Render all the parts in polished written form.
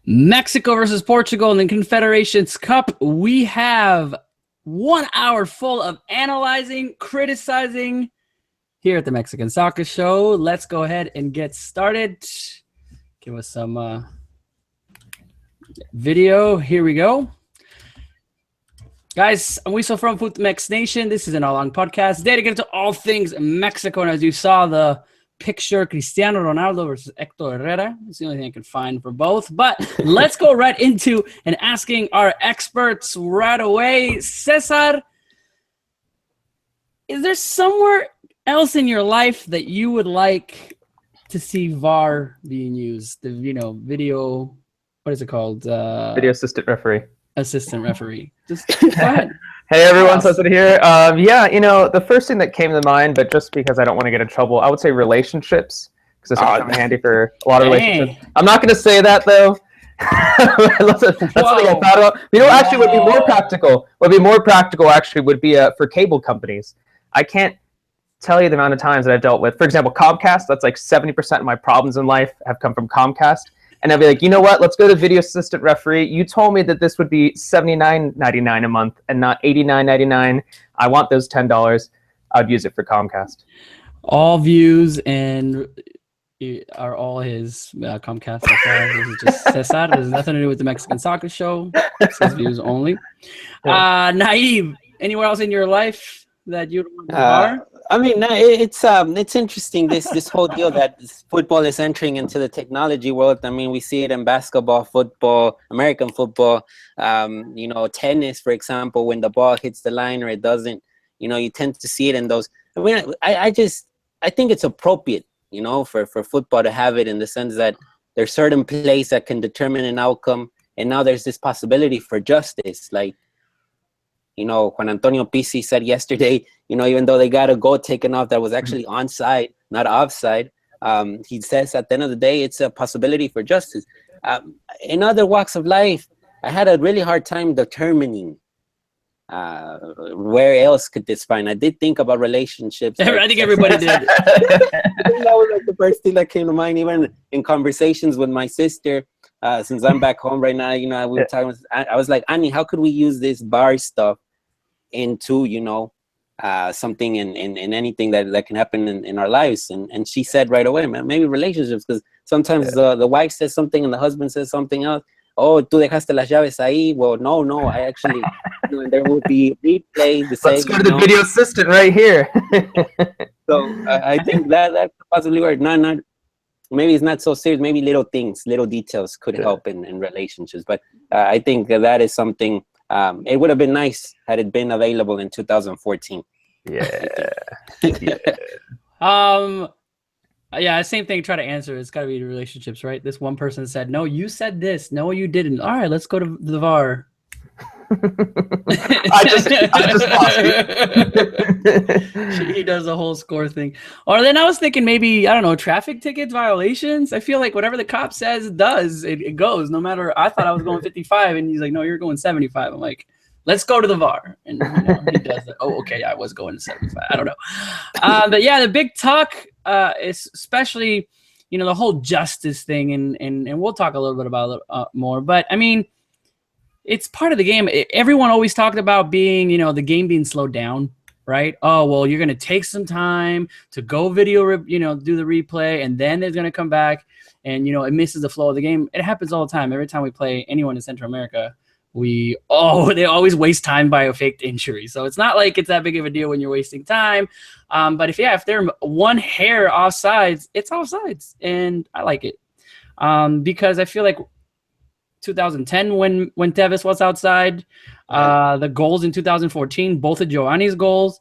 Mexico versus Portugal in the Confederations Cup. We have 1 hour full of analyzing, criticizing here at the Mexican Soccer Show. Let's go ahead and get started. Give us some video. Here we go. Guys, I'm Wiesel from Footmex Nation. This is an all-long podcast dedicated to all things Mexico. And as you saw the picture, Cristiano Ronaldo versus Hector Herrera. It's the only thing I can find for both. But let's go right into and asking our experts right away. Cesar, is there somewhere else in your life that you would like to see VAR being used? The video, what is it called? Video assistant referee. Assistant referee. Just go ahead. Hey everyone, Cesar here. The first thing that came to mind, but just because I don't want to get in trouble, I would say relationships, because it's come handy for a lot of relationships. I'm not going to say that though. That's something I thought about. Actually, would be more practical. Would be for cable companies. I can't tell you the amount of times that I've dealt with. For example, Comcast. That's like 70% of my problems in life have come from Comcast. And I'll be like, you know what? Let's go to video assistant referee. You told me that this would be $79.99 a month and not $89.99. I want those $10. I'd use it for Comcast. All views and are all his Comcast. This is just Cesar. There's nothing to do with the Mexican Soccer Show. It's his views only. Naive, anywhere else in your life that you'd want to bar? I mean, it's interesting this whole deal that football is entering into the technology world. I mean, we see it in basketball, football, American football, tennis, for example, when the ball hits the line or it doesn't, you tend to see it in those. I mean, I think it's appropriate, for football to have it in the sense that there's certain plays that can determine an outcome. And now there's this possibility for justice, like, Juan Antonio Pizzi said yesterday, even though they got a goal taken off that was actually onside, not offside, he says at the end of the day, it's a possibility for justice. In other walks of life, I had a really hard time determining where else could this find. I did think about relationships. I think everybody did. That was like the first thing that came to mind, even in conversations with my sister. Since I'm back home right now, we were talking. I was like, Annie, how could we use this bar stuff into, something in anything that can happen in our lives? And she said right away, man, maybe relationships, because sometimes the wife says something and the husband says something else. Oh, tú dejaste las llaves ahí. Well, no, I actually, there will be replay. Let's go to the video assistant right here. So I think that possibly work. Not. Maybe it's not so serious. Maybe little things, little details could help in relationships. But I think that is something. It would have been nice had it been available in 2014. Yeah. Same thing. Try to answer. It's got to be relationships, right? This one person said, "No, you said this. No, you didn't." All right, let's go to the VAR. I just lost it. He does the whole score thing. Or then I was thinking maybe, I don't know, traffic tickets, violations. I feel like whatever the cop says does, it goes. No matter, I thought I was going 55 and he's like, no, you're going 75. I'm like, let's go to the VAR. And he does that. Oh, okay, I was going to 75. I don't know. But yeah, the big talk is especially, the whole justice thing. And we'll talk a little bit about it more. But I mean, it's part of the game. Everyone always talked about being, the game being slowed down, right? Oh, well, you're going to take some time to go video, do the replay, and then they're going to come back and, it misses the flow of the game. It happens all the time. Every time we play anyone in Central America, they always waste time by a faked injury. So it's not like it's that big of a deal when you're wasting time. But if they're one hair offsides, it's offsides. And I like it because I feel like 2010 when Tevez was outside, the goals in 2014, both of Giovanni's goals.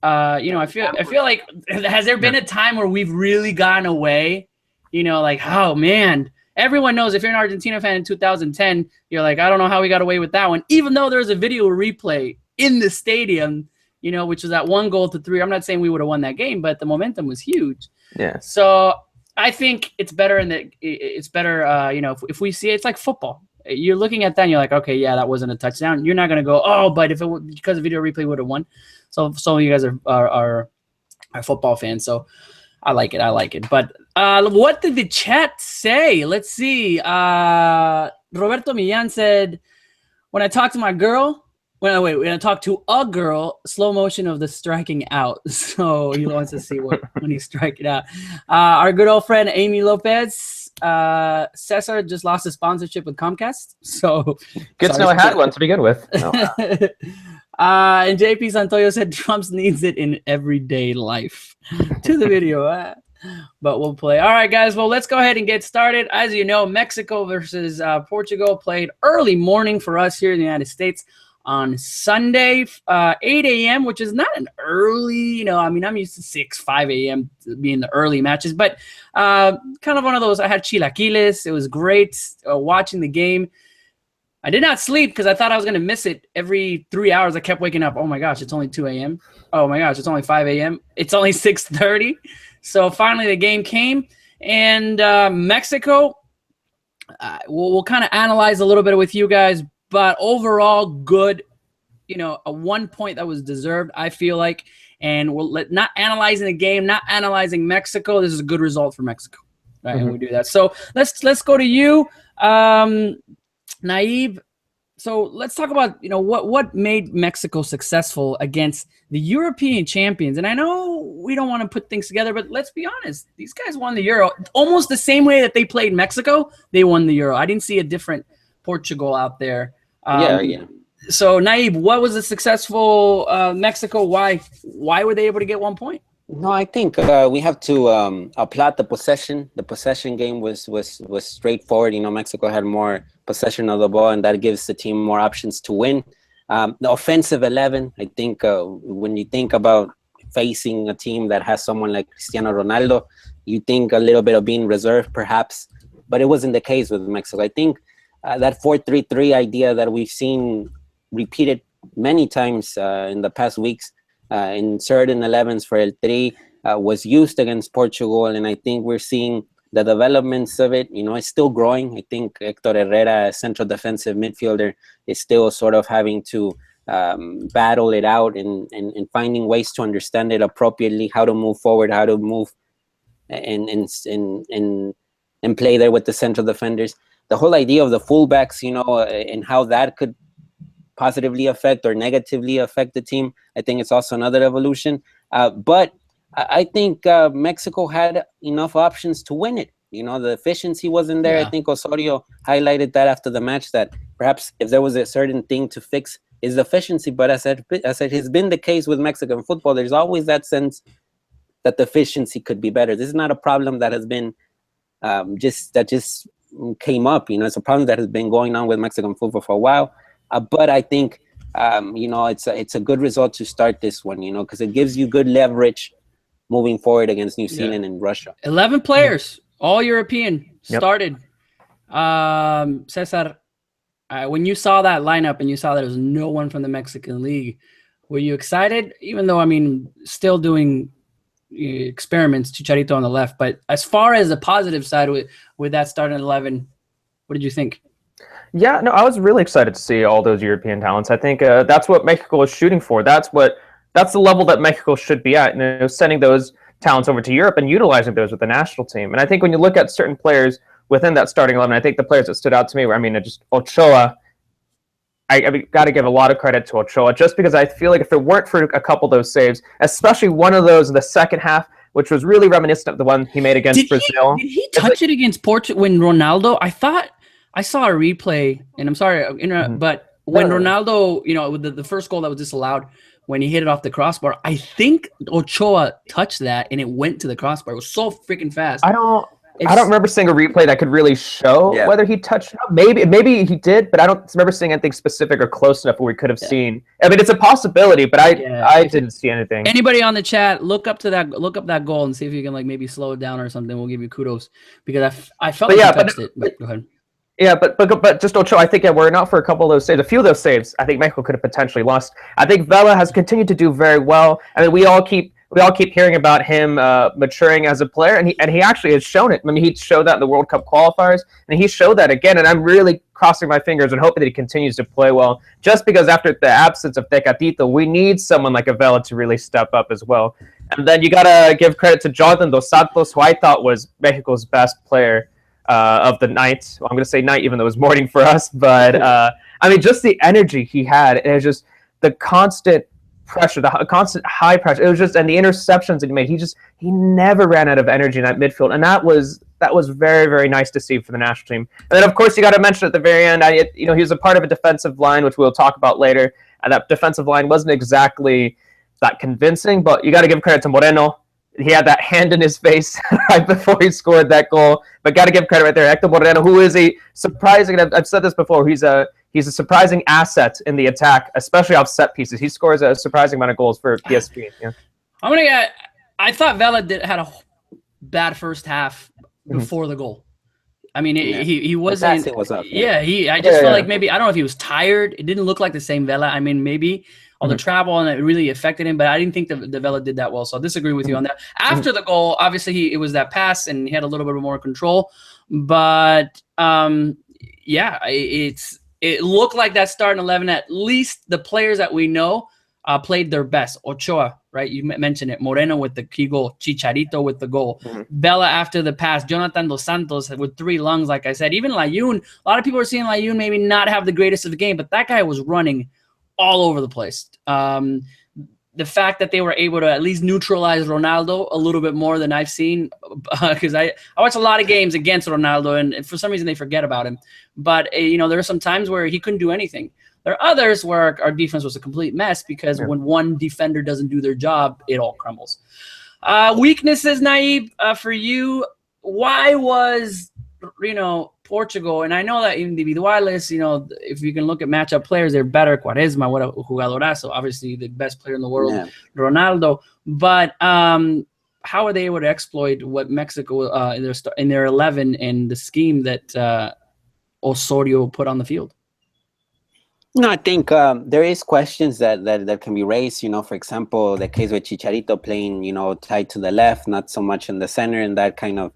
I feel like, has there been a time where we've really gotten away? Like, oh man, everyone knows if you're an Argentina fan in 2010, you're like, I don't know how we got away with that one, even though there's a video replay in the stadium, which was that 1-3. I'm not saying we would have won that game, but the momentum was huge. Yeah. So I think it's better if we see it, it's like football. You're looking at that and you're like, okay, yeah, that wasn't a touchdown. You're not going to go, oh, but if it was because of video replay would have won. So you guys are football fans. So I like it. But what did the chat say? Let's see. Roberto Millan said, when I talk to my girl, when I talk to a girl, slow motion of the striking out. So he wants to see when he's striking out. Our good old friend Amy Lopez, Cesar just lost his sponsorship with Comcast. So good to know I had one to begin with. Oh. And JP Santoyo said Trump needs it in everyday life. To the video. But we'll play. All right, guys. Well, let's go ahead and get started. As you know, Mexico versus Portugal played early morning for us here in the United States on Sunday, 8 a.m., which is not an early, I mean, I'm used to 6, 5 a.m. being the early matches, but kind of one of those. I had chilaquiles. It was great watching the game. I did not sleep because I thought I was going to miss it. Every 3 hours, I kept waking up. Oh, my gosh, it's only 2 a.m. Oh, my gosh, it's only 5 a.m. It's only 6:30. So finally the game came, and Mexico, we'll kind of analyze a little bit with you guys, but overall good, a 1 point that was deserved, I feel like, and not analyzing the game, not analyzing Mexico. This is a good result for Mexico, right? And we do that. So let's go to you, Naib. So let's talk about, what made Mexico successful against the European champions. And I know we don't want to put things together, but let's be honest. These guys won the Euro almost the same way that they played Mexico. They won the Euro. I didn't see a different Portugal out there. Yeah. So Naib, what was a successful Mexico? Why were they able to get 1 point? No, I think we have to applaud the possession. The possession game was straightforward. Mexico had more possession of the ball, and that gives the team more options to win. The offensive 11, I think when you think about facing a team that has someone like Cristiano Ronaldo, you think a little bit of being reserved perhaps, but it wasn't the case with Mexico. I think that 4-3-3 idea that we've seen repeated many times in the past weeks, in certain 11s for El Tri, was used against Portugal, and I think we're seeing the developments of it. It's still growing. I think Hector Herrera, central defensive midfielder, is still sort of having to battle it out and finding ways to understand it appropriately, how to move forward, how to move and play there with the central defenders. The whole idea of the fullbacks, and how that could positively affect or negatively affect the team, I think it's also another evolution. But I think Mexico had enough options to win it. The efficiency wasn't there. Yeah. I think Osorio highlighted that after the match, that perhaps if there was a certain thing to fix is efficiency. But as it has been the case with Mexican football, there's always that sense that the efficiency could be better. This is not a problem that has been just came up. It's a problem that has been going on with Mexican football for a while. But I think it's a good result to start this one. Because it gives you good leverage moving forward against New Zealand and Russia. 11 players, all European, started. Cesar, when you saw that lineup and you saw that there was no one from the Mexican League, were you excited? Even though, still doing experiments, Chicharito on the left. But as far as the positive side with that starting 11, what did you think? Yeah, no, I was really excited to see all those European talents. I think that's what Mexico is shooting for. That's the level that Mexico should be at, sending those talents over to Europe and utilizing those with the national team. And I think when you look at certain players within that starting 11, I think the players that stood out to me were, just Ochoa. I got to give a lot of credit to Ochoa, just because I feel like if it weren't for a couple of those saves, especially one of those in the second half, which was really reminiscent of the one he made against Brazil. Did he touch it against Portugal when Ronaldo? I thought I saw a replay, and I'm sorry, but when Ronaldo, with the first goal that was disallowed, when he hit it off the crossbar, I think Ochoa touched that and it went to the crossbar. It was so freaking fast. I don't remember seeing a replay that could really show whether he touched it. Maybe he did, but I don't remember seeing anything specific or close enough where we could have seen. It's a possibility, but I didn't see anything. Anybody on the chat, look up that goal and see if you can maybe slow it down or something. We'll give you kudos, because I felt like he touched it. But go ahead. Yeah, but just Ochoa, I think were it not for a couple of those saves, a few of those saves, I think Mexico could have potentially lost. I think Vela has continued to do very well. We all keep hearing about him maturing as a player, and he actually has shown it. He showed that in the World Cup qualifiers, and he showed that again. And I'm really crossing my fingers and hoping that he continues to play well. Just because after the absence of Tecatito, we need someone like a Vela to really step up as well. And then you gotta give credit to Jonathan Dos Santos, who I thought was Mexico's best player. of the night. Well, I'm going to say night, even though it was morning for us. But I mean, just the energy he had, and it was just the constant pressure, the constant high pressure. It was just, and the interceptions that he made. He never ran out of energy in that midfield, and that was very, very nice to see for the national team. And then, of course, you got to mention at the very end, he was a part of a defensive line, which we'll talk about later. And that defensive line wasn't exactly that convincing, but you got to give credit to Moreno. He had that hand in his face right before he scored that goal. But got to give credit right there, Hector Moreno, who is a surprising. I've said this before. He's a surprising asset in the attack, especially off set pieces. He scores a surprising amount of goals for PSV. Yeah. I thought Vela had a bad first half before the goal. I mean, he wasn't. It was up, I just felt like maybe, I don't know if he was tired. It didn't look like the same Vela. I mean, maybe all the travel and it really affected him, but I didn't think the Vela did that well. So I disagree with you on that. After the goal, obviously it was that pass and he had a little bit more control. But it looked like that starting 11, at least the players that we know played their best. Ochoa, right? You mentioned it. Moreno with the key goal. Chicharito with the goal. Vela after the pass. Jonathan Dos Santos with 3 lungs, like I said. Even Layun. A lot of people are seeing Layun maybe not have the greatest of the game, but that guy was running all over the place. The fact that they were able to at least neutralize Ronaldo a little bit more than I've seen, because I watch a lot of games against Ronaldo, and for some reason they forget about him. But there are some times where he couldn't do anything. There are others where our defense was a complete mess because when one defender doesn't do their job, it all crumbles. Weaknesses, Naib, for you. Why was Portugal, and I know that individuales, if you can look at matchup players, they're better. Quaresma, what a jugadorazo, obviously the best player in the world, Ronaldo. But how are they able to exploit what Mexico in their 11 and the scheme that Osorio put on the field? No, I think there is questions that can be raised. For example, the case with Chicharito playing, tied to the left, not so much in the center, and that kind of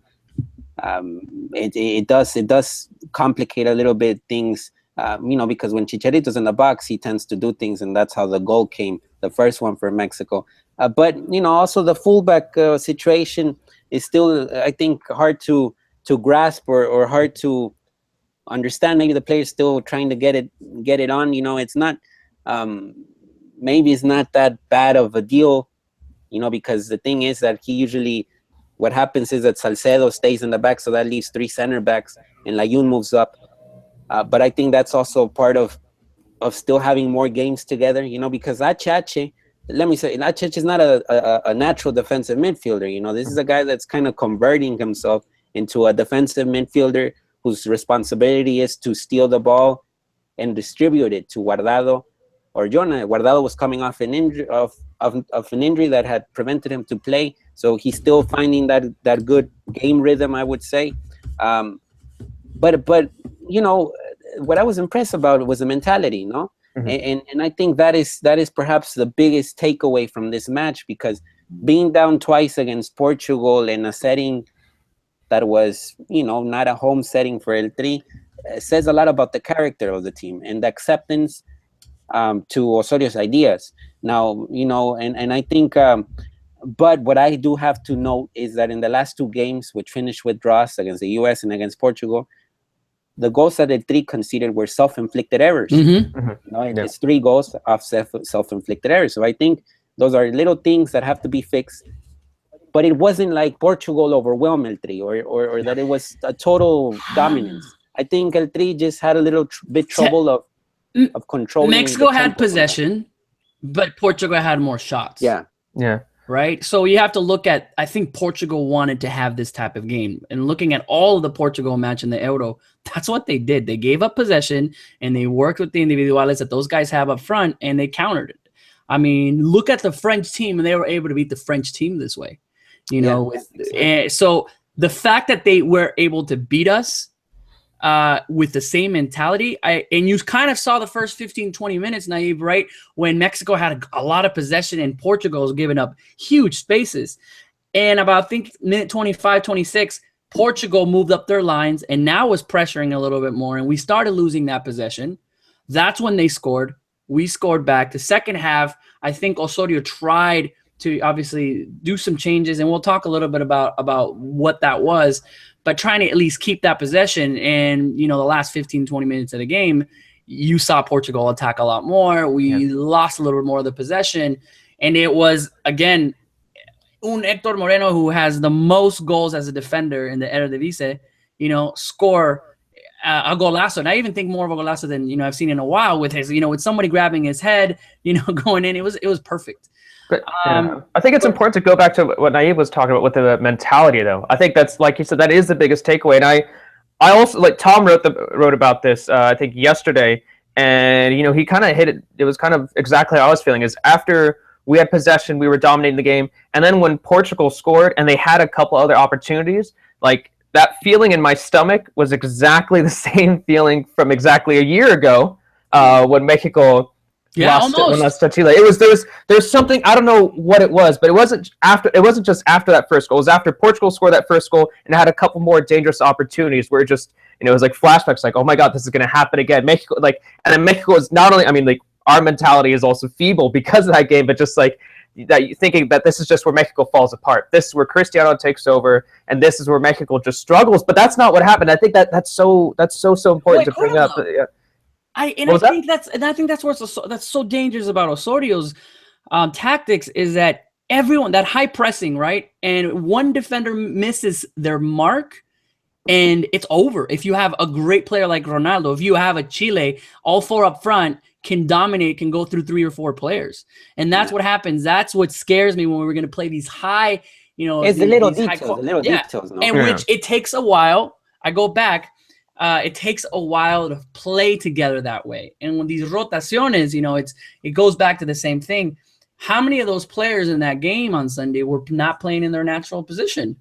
it does complicate a little bit things. Because when Chicharito's in the box, he tends to do things, and that's how the goal came, the first one for Mexico. But also the fullback situation is still, I think, hard to grasp or hard to understand. Maybe the player's still trying to get it on. It's not maybe it's not that bad of a deal, because the thing is that he usually, what happens is that Salcedo stays in the back, so that leaves 3 center backs, and Layun moves up. But I think that's also part of still having more games together, because Achache, let me say, Achache is not a natural defensive midfielder. This is a guy that's kind of converting himself into a defensive midfielder whose responsibility is to steal the ball and distribute it to Guardado or Jonah. Guardado was coming off an injury of an injury that had prevented him to play, so he's still finding that good game rhythm, I would say. But what I was impressed about was the mentality, and I think that is perhaps the biggest takeaway from this match, because being down twice against Portugal in a setting that was, not a home setting for El Tri, says a lot about the character of the team and the acceptance to Osorio's ideas. Now, and I think, but what I do have to note is that in the last 2 games, which finished with draws against the U.S. and against Portugal, the goals that El Tri conceded were self-inflicted errors. It's 3 goals of self-inflicted errors. So I think those are little things that have to be fixed. But it wasn't like Portugal overwhelmed El Tri or that it was a total dominance. I think El Tri just had a little bit trouble of controlling. Mexico had possession, but Portugal had more shots. Yeah. Right? So you have to look at, I think Portugal wanted to have this type of game. And looking at all of the Portugal match in the Euro, that's what they did. They gave up possession and they worked with the individuales that those guys have up front, and they countered it. I mean, look at the French team, and they were able to beat the French team this way. So the fact that they were able to beat us with the same mentality, and you kind of saw the first 15, 20 minutes, Naive, right? When Mexico had a lot of possession and Portugal was giving up huge spaces. And about, I think, minute 25, 26, Portugal moved up their lines and now was pressuring a little bit more, and we started losing that possession. That's when they scored. We scored back. The second half, I think Osorio tried to obviously do some changes, and we'll talk a little bit about what that was, but trying to at least keep that possession. And, the last 15, 20 minutes of the game, you saw Portugal attack a lot more. We lost a little bit more of the possession, and it was, again, un Hector Moreno, who has the most goals as a defender in the Eredivisie, score a golazo. And I even think more of a golazo than, I've seen in a while, with his, with somebody grabbing his head, going in. It was perfect. But, I think it's important to go back to what Naive was talking about with the mentality, though. I think that's, like you said, that is the biggest takeaway. And I also, like, Tom wrote about this, I think yesterday, and, he kind of hit it. It was kind of exactly how I was feeling, is after we had possession, we were dominating the game, and then when Portugal scored and they had a couple other opportunities, like, that feeling in my stomach was exactly the same feeling from exactly a year ago when Mexico lost to Chile. It was there's something, I don't know what it was, but it wasn't just after that first goal. It was after Portugal scored that first goal and had a couple more dangerous opportunities where it just, it was like flashbacks, like, oh my God, this is going to happen again. Mexico, like, and then Mexico is not only, I mean, like, our mentality is also feeble because of that game, but just like that, thinking that this is just where Mexico falls apart. This is where Cristiano takes over, and this is where Mexico just struggles. But that's not what happened. I think that's so important to bring up. Yeah. I think that's what's that's so dangerous about Osorio's tactics, is that everyone, that high pressing, right? And one defender misses their mark, and it's over. If you have a great player like Ronaldo, if you have a Chile, all four up front can dominate, can go through 3 or 4 players. And that's what happens. That's what scares me when we're going to play these high, it's the little details. No? And which it takes a while. I go back. It takes a while to play together that way. And when these rotaciones, it goes back to the same thing. How many of those players in that game on Sunday were not playing in their natural position?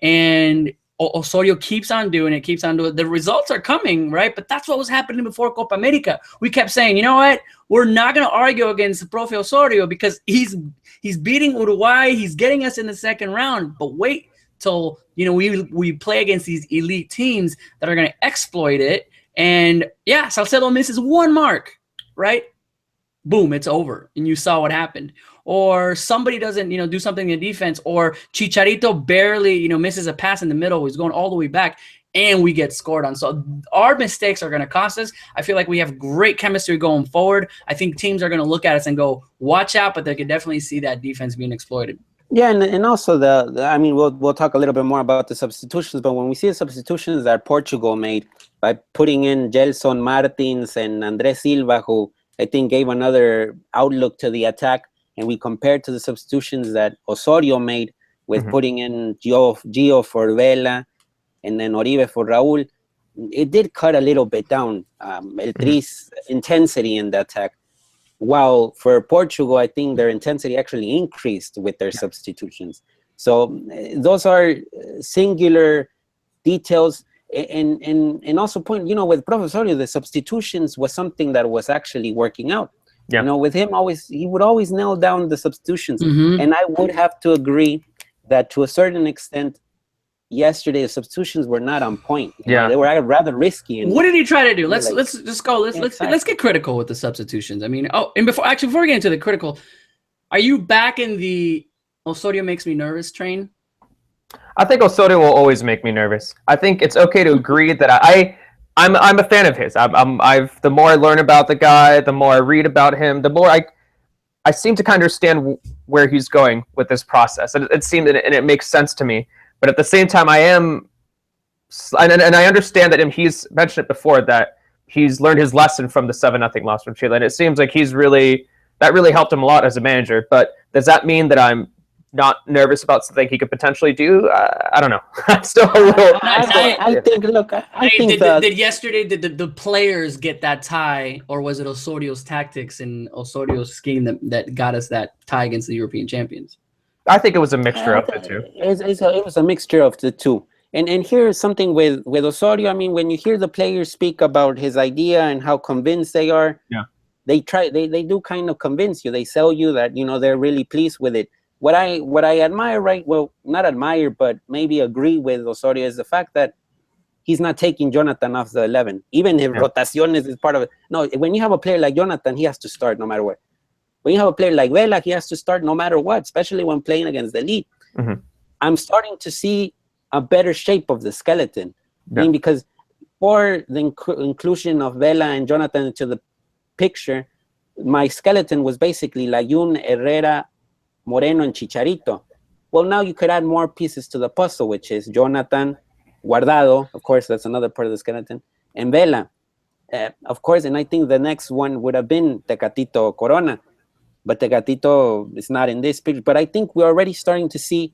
And Osorio keeps on doing it. The results are coming, right? But that's what was happening before Copa America. We kept saying, you know what? We're not going to argue against Profe Osorio because he's beating Uruguay. He's getting us in the second round. But wait till, we play against these elite teams that are going to exploit it. And yeah, Salcedo misses one mark, right? Boom, it's over. And you saw what happened. Or somebody doesn't, do something in defense, or Chicharito barely, misses a pass in the middle. He's going all the way back, and we get scored on. So our mistakes are going to cost us. I feel like we have great chemistry going forward. I think teams are going to look at us and go, watch out, but they could definitely see that defense being exploited. Yeah, and also we'll talk a little bit more about the substitutions, but when we see the substitutions that Portugal made by putting in Gelson Martins and Andrés Silva, who I think gave another outlook to the attack, and we compared to the substitutions that Osorio made with putting in Gio for Vela and then Oribe for Raúl, it did cut a little bit down El Tri's intensity in the attack. While for Portugal, I think their intensity actually increased with their substitutions. So those are singular details. And also point, with Prof. Osorio, the substitutions was something that was actually working out. Yeah. With him, he would always nail down the substitutions. And I would have to agree that to a certain extent, yesterday the substitutions were not on point. They were rather risky. What did he try to do? Let's just go. Let's get critical with the substitutions. I mean, and before we get into the critical, are you back in the Osorio makes me nervous train? I think Osorio will always make me nervous. I think it's okay to agree that I'm a fan of his. The more I learn about the guy, the more I read about him, the more I seem to kind of understand where he's going with this process. And it seemed, and it makes sense to me. But at the same time, and I understand that he's mentioned it before, that he's learned his lesson from the 7-0 loss from Chile. And it seems like that really helped him a lot as a manager. But does that mean that I'm not nervous about something he could potentially do? I don't know. I'm still a little. I think. Did yesterday the players get that tie, or was it Osorio's tactics and Osorio's scheme that got us that tie against the European champions? I think it was a mixture of the two. It was a mixture of the two. And here's something with Osorio. I mean, when you hear the players speak about his idea and how convinced they are, they do kind of convince you. They sell you that they're really pleased with it. What I admire, right? Well, not admire, but maybe agree with Osorio is the fact that he's not taking Jonathan off the 11, even if rotaciones is part of it. No, when you have a player like Jonathan, he has to start no matter what. when you have a player like Vela, he has to start no matter what, especially when playing against the elite. I'm starting to see a better shape of the skeleton. I mean, because for the inclusion of Vela and Jonathan into the picture, my skeleton was basically Layun, Herrera, Moreno, and Chicharito. Well, now you could add more pieces to the puzzle, which is Jonathan, Guardado, of course, that's another part of the skeleton, and Vela. Of course, and I think the next one would have been Tecatito Corona, but Tecatito is not in this picture. But I think we're already starting to see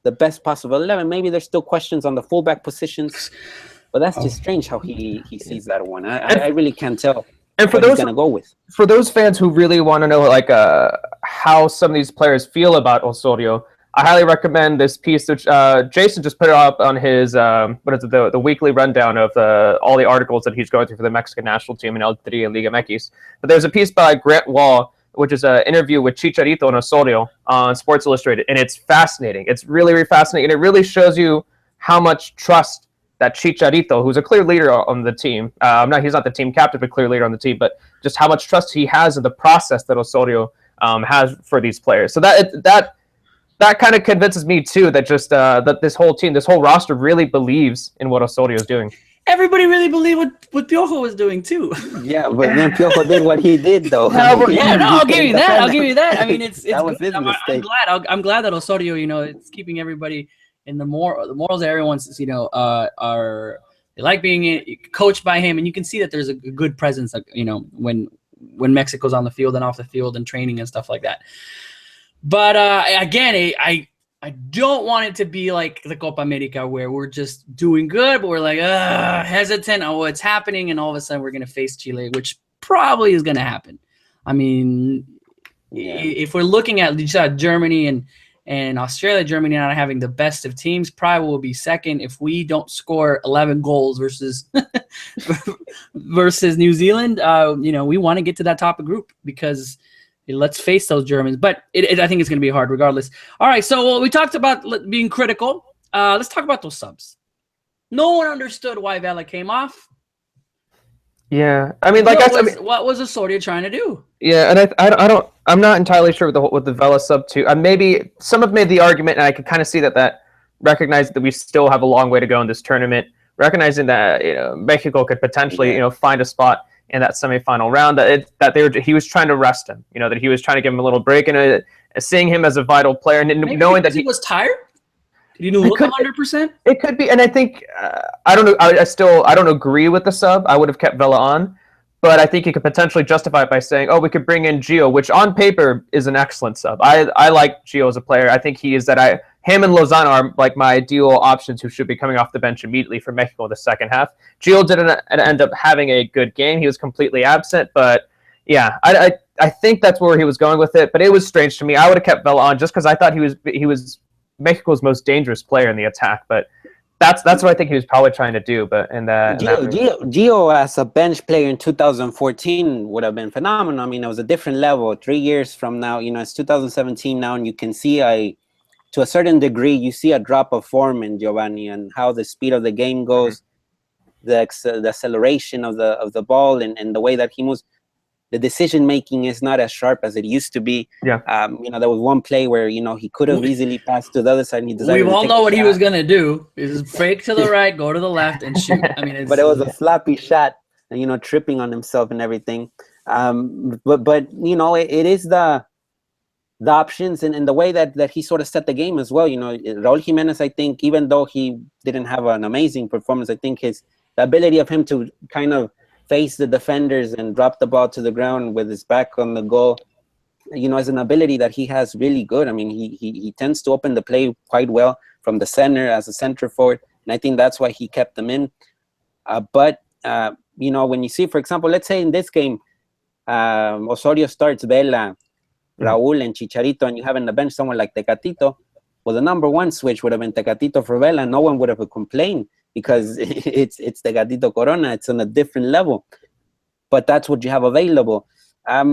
the best possible 11. Maybe there's still questions on the fullback positions, but that's just strange how he sees that one. I really can't tell. And for those he's gonna go with. For those fans who really want to know like how some of these players feel about Osorio, I highly recommend this piece which Jason just put it up on his the weekly rundown of all the articles that he's going through for the Mexican national team in El Tri and Liga MX. But there's a piece by Grant Wall, which is an interview with Chicharito and Osorio on Sports Illustrated, and it's fascinating. It's really, really fascinating, and it really shows you how much trust that Chicharito, who's a clear leader on the team, he's not the team captain, but clear leader on the team, but just how much trust he has in the process that Osorio has for these players. So that kind of convinces me too that just that this whole team, this whole roster really believes in what Osorio is doing. Everybody really believed what Piojo was doing too. Yeah, but then Piojo did what he did, though. I'll give you that. I'll give you that. I mean, it's that was his mistake. I'm glad that Osorio, it's keeping everybody in the morals that everyone's, are they like being coached by him, and you can see that there's a good presence, when Mexico's on the field and off the field and training and stuff like that. But again, I don't want it to be like the Copa America where we're just doing good, but we're like hesitant on what's happening, and all of a sudden we're going to face Chile, which probably is going to happen. I mean, if we're looking at Germany and Australia, Germany not having the best of teams, probably will be second if we don't score 11 goals versus New Zealand. We want to get to that top of group because let's face those Germans. But I think it's going to be hard regardless. All right, so we talked about being critical. Let's talk about those subs. No one understood why Vela came off. Yeah, I mean, what was Osorio trying to do? Yeah, and I'm not entirely sure with the Vela sub too. Maybe some have made the argument, and I can kind of see that recognizes that we still have a long way to go in this tournament, recognizing that Mexico could potentially find a spot in that semifinal round. He was trying to rest him, that he was trying to give him a little break, and seeing him as a vital player, and maybe knowing that he was tired. Did he look 100%? It could be, and I think I don't know. I don't agree with the sub. I would have kept Vela on, but I think you could potentially justify it by saying, "Oh, we could bring in Gio," which on paper is an excellent sub. I like Gio as a player. I think he is him and Lozano are like my ideal options who should be coming off the bench immediately for Mexico in the second half. Gio didn't end up having a good game. He was completely absent, but yeah, I think that's where he was going with it. But it was strange to me. I would have kept Vela on just because I thought he was Mexico's most dangerous player in the attack, but that's what I think he was probably trying to do. But Gio as a bench player in 2014 would have been phenomenal. I mean, it was a different level. 3 years from now, it's 2017 now, and you can see to a certain degree, you see a drop of form in Giovanni and how the speed of the game goes, the acceleration of the ball, and the way that he moves. The decision making is not as sharp as it used to be. Yeah. There was one play where he could have easily passed to the other side. And he decided. We all know what he was gonna do: is fake to the right, go to the left, and shoot. I mean, but it was a sloppy shot, and tripping on himself and everything. But it is the options and the way that he sort of set the game as well. Raul Jimenez, I think, even though he didn't have an amazing performance, I think the ability of him to kind of face the defenders and drop the ball to the ground with his back on the goal, is an ability that he has really good. I mean, he tends to open the play quite well from the center as a center forward, and I think that's why he kept them in. But when you see, for example, let's say in this game, Osorio starts Vela, Raúl, and Chicharito, and you have in the bench someone like Tecatito, well, the number one switch would have been Tecatito for Vela, and no one would have complained, because it's Tecatito Corona. It's on a different level, but that's what you have available. I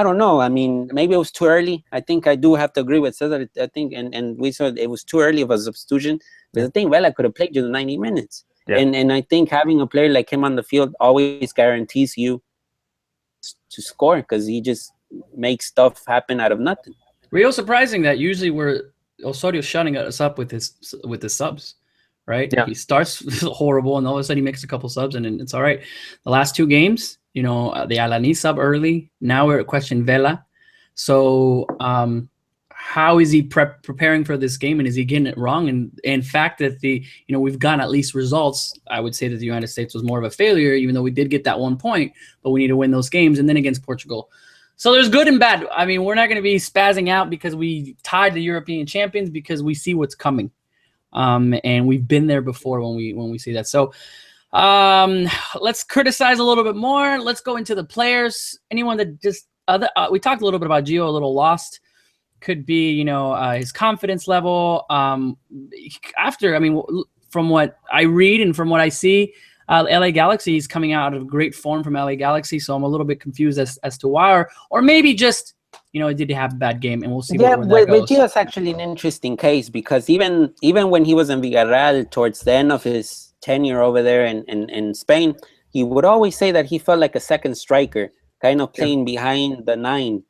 don't know. I mean, maybe it was too early. I think I do have to agree with Cesar. I think, and we saw it was too early of a substitution. But I think Vela could have played you the 90 minutes. Yeah. And I think having a player like him on the field always guarantees you to score, because he just make stuff happen out of nothing. Real surprising that usually we're Osorio shutting us up with his subs, right? Yeah. He starts horrible, and all of a sudden he makes a couple subs, and it's all right. The last 2 games, the Alani sub early. Now we're at question Vela. So how is he preparing for this game, and is he getting it wrong? And in fact that we've gotten at least results. I would say that the United States was more of a failure, even though we did get that 1 point, but we need to win those games. And then against Portugal. So there's good and bad. I mean, we're not going to be spazzing out because we tied the European champions, because we see what's coming. And we've been there before when we see that. So let's criticize a little bit more. Let's go into the players. Anyone that just we talked a little bit about Gio, a little lost. Could be, his confidence level. From what I read and from what I see, LA Galaxy is coming out of great form from LA Galaxy. So I'm a little bit confused as to why, or maybe just, did he have a bad game, and we'll see where that goes. But Gio's actually an interesting case, because even when he was in Villarreal towards the end of his tenure over there in Spain, he would always say that he felt like a second striker, kind of playing behind the 9.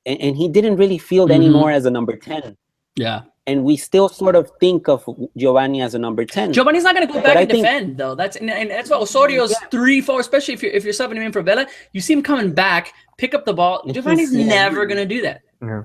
And he didn't really field anymore as a number 10. Yeah. And we still sort of think of Giovanni as a number 10. Giovanni's not going to go back and defend, though. That's what Osorio's 3-4, especially if you're subbing him in for Vela. You see him coming back, pick up the ball. Giovanni's never going to do that. Yeah.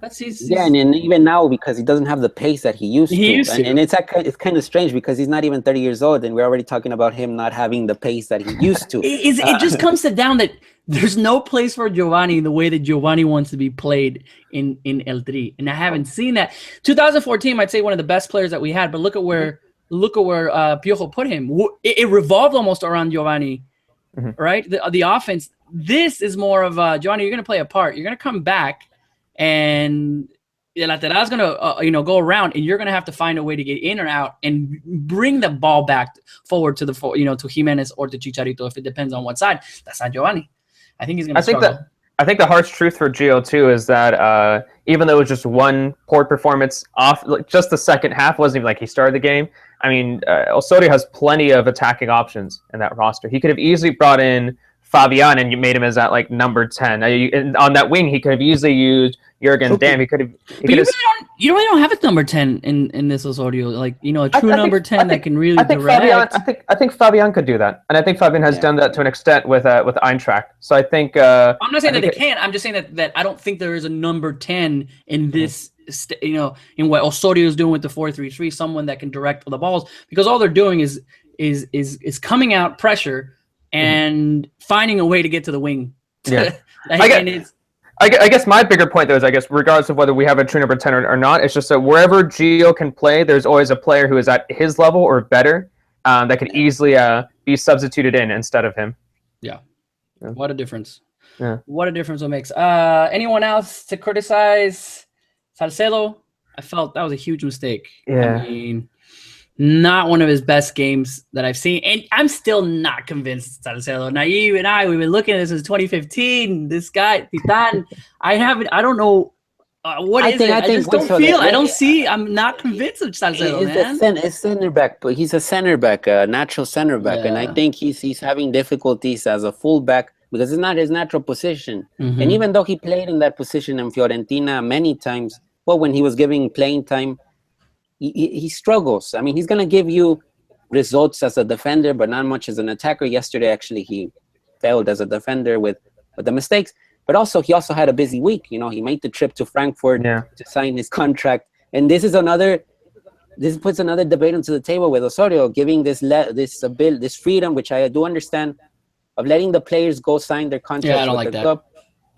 And even now, because he doesn't have the pace that he used to. And it's kind of strange, because he's not even 30 years old, and we're already talking about him not having the pace that he used to. It just comes down that there's no place for Giovanni in the way that Giovanni wants to be played in El Tri, and I haven't seen that. 2014, I'd say one of the best players that we had, but look at where Piojo put him. It revolved almost around Giovanni, right? The offense. This is more of Giovanni. You're going to play a part. You're going to come back, and the lateral is going to go around, and you're going to have to find a way to get in or out and bring the ball back forward to to Jimenez or to Chicharito, if it depends on what side. That's not Giovanni. I think he's going to struggle. I think the harsh truth for Gio too is that even though it was just one poor performance off, just the second half wasn't even like he started the game. I mean, Osorio has plenty of attacking options in that roster. He could have easily brought in Fabian and you made him as that number 10. On that wing, he could have easily used Jurgen Damm. You really don't have a number 10 in this Osorio, a true number 10 that can really direct. I think Fabian could do that, and I think Fabian has done that to an extent with Eintracht. So I think I'm not saying that they can't. I'm just saying that I don't think there is a number 10 in this. In what Osorio is doing with the 4-3-3, someone that can direct the balls, because all they're doing is coming out pressure and finding a way to get to the wing. Yeah. I guess my bigger point, though, is regardless of whether we have a true number 10 or not, it's just that wherever Gio can play, there's always a player who is at his level or better that could easily be substituted in instead of him. Yeah. What a difference. Yeah. What a difference it makes. Anyone else to criticize? Salcedo, I felt that was a huge mistake. Yeah. I mean, not one of his best games that I've seen. And I'm still not convinced Salcedo. Naive and we've been looking at this since 2015. This guy, Titan, I don't know what is it. I just don't feel. I don't see. I'm not convinced of Salcedo, man. It's center back, but he's a center back, a natural center back. Yeah. And I think he's having difficulties as a fullback because it's not his natural position. Mm-hmm. And even though he played in that position in Fiorentina many times, when he was giving playing time, he struggles. I mean, he's going to give you results as a defender, but not much as an attacker. Yesterday, actually, he failed as a defender with the mistakes. But he also had a busy week. He made the trip to Frankfurt to sign his contract. And this puts another debate onto the table with Osorio, giving this freedom, which I do understand, of letting the players go sign their contracts with the club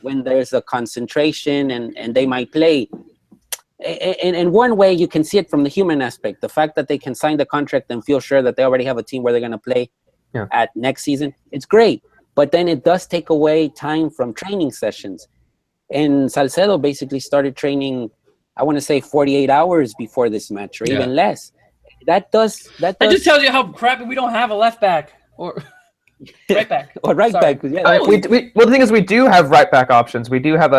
when there's a concentration and they might play. In one way, you can see it from the human aspect. The fact that they can sign the contract and feel sure that they already have a team where they're going to play at next season, it's great. But then it does take away time from training sessions. And Salcedo basically started training, I want to say 48 hours before this match, or even less. That just tells you how crappy we don't have a left back or right back. Or right back. Yeah. Well, the thing is, we do have right back options. We do have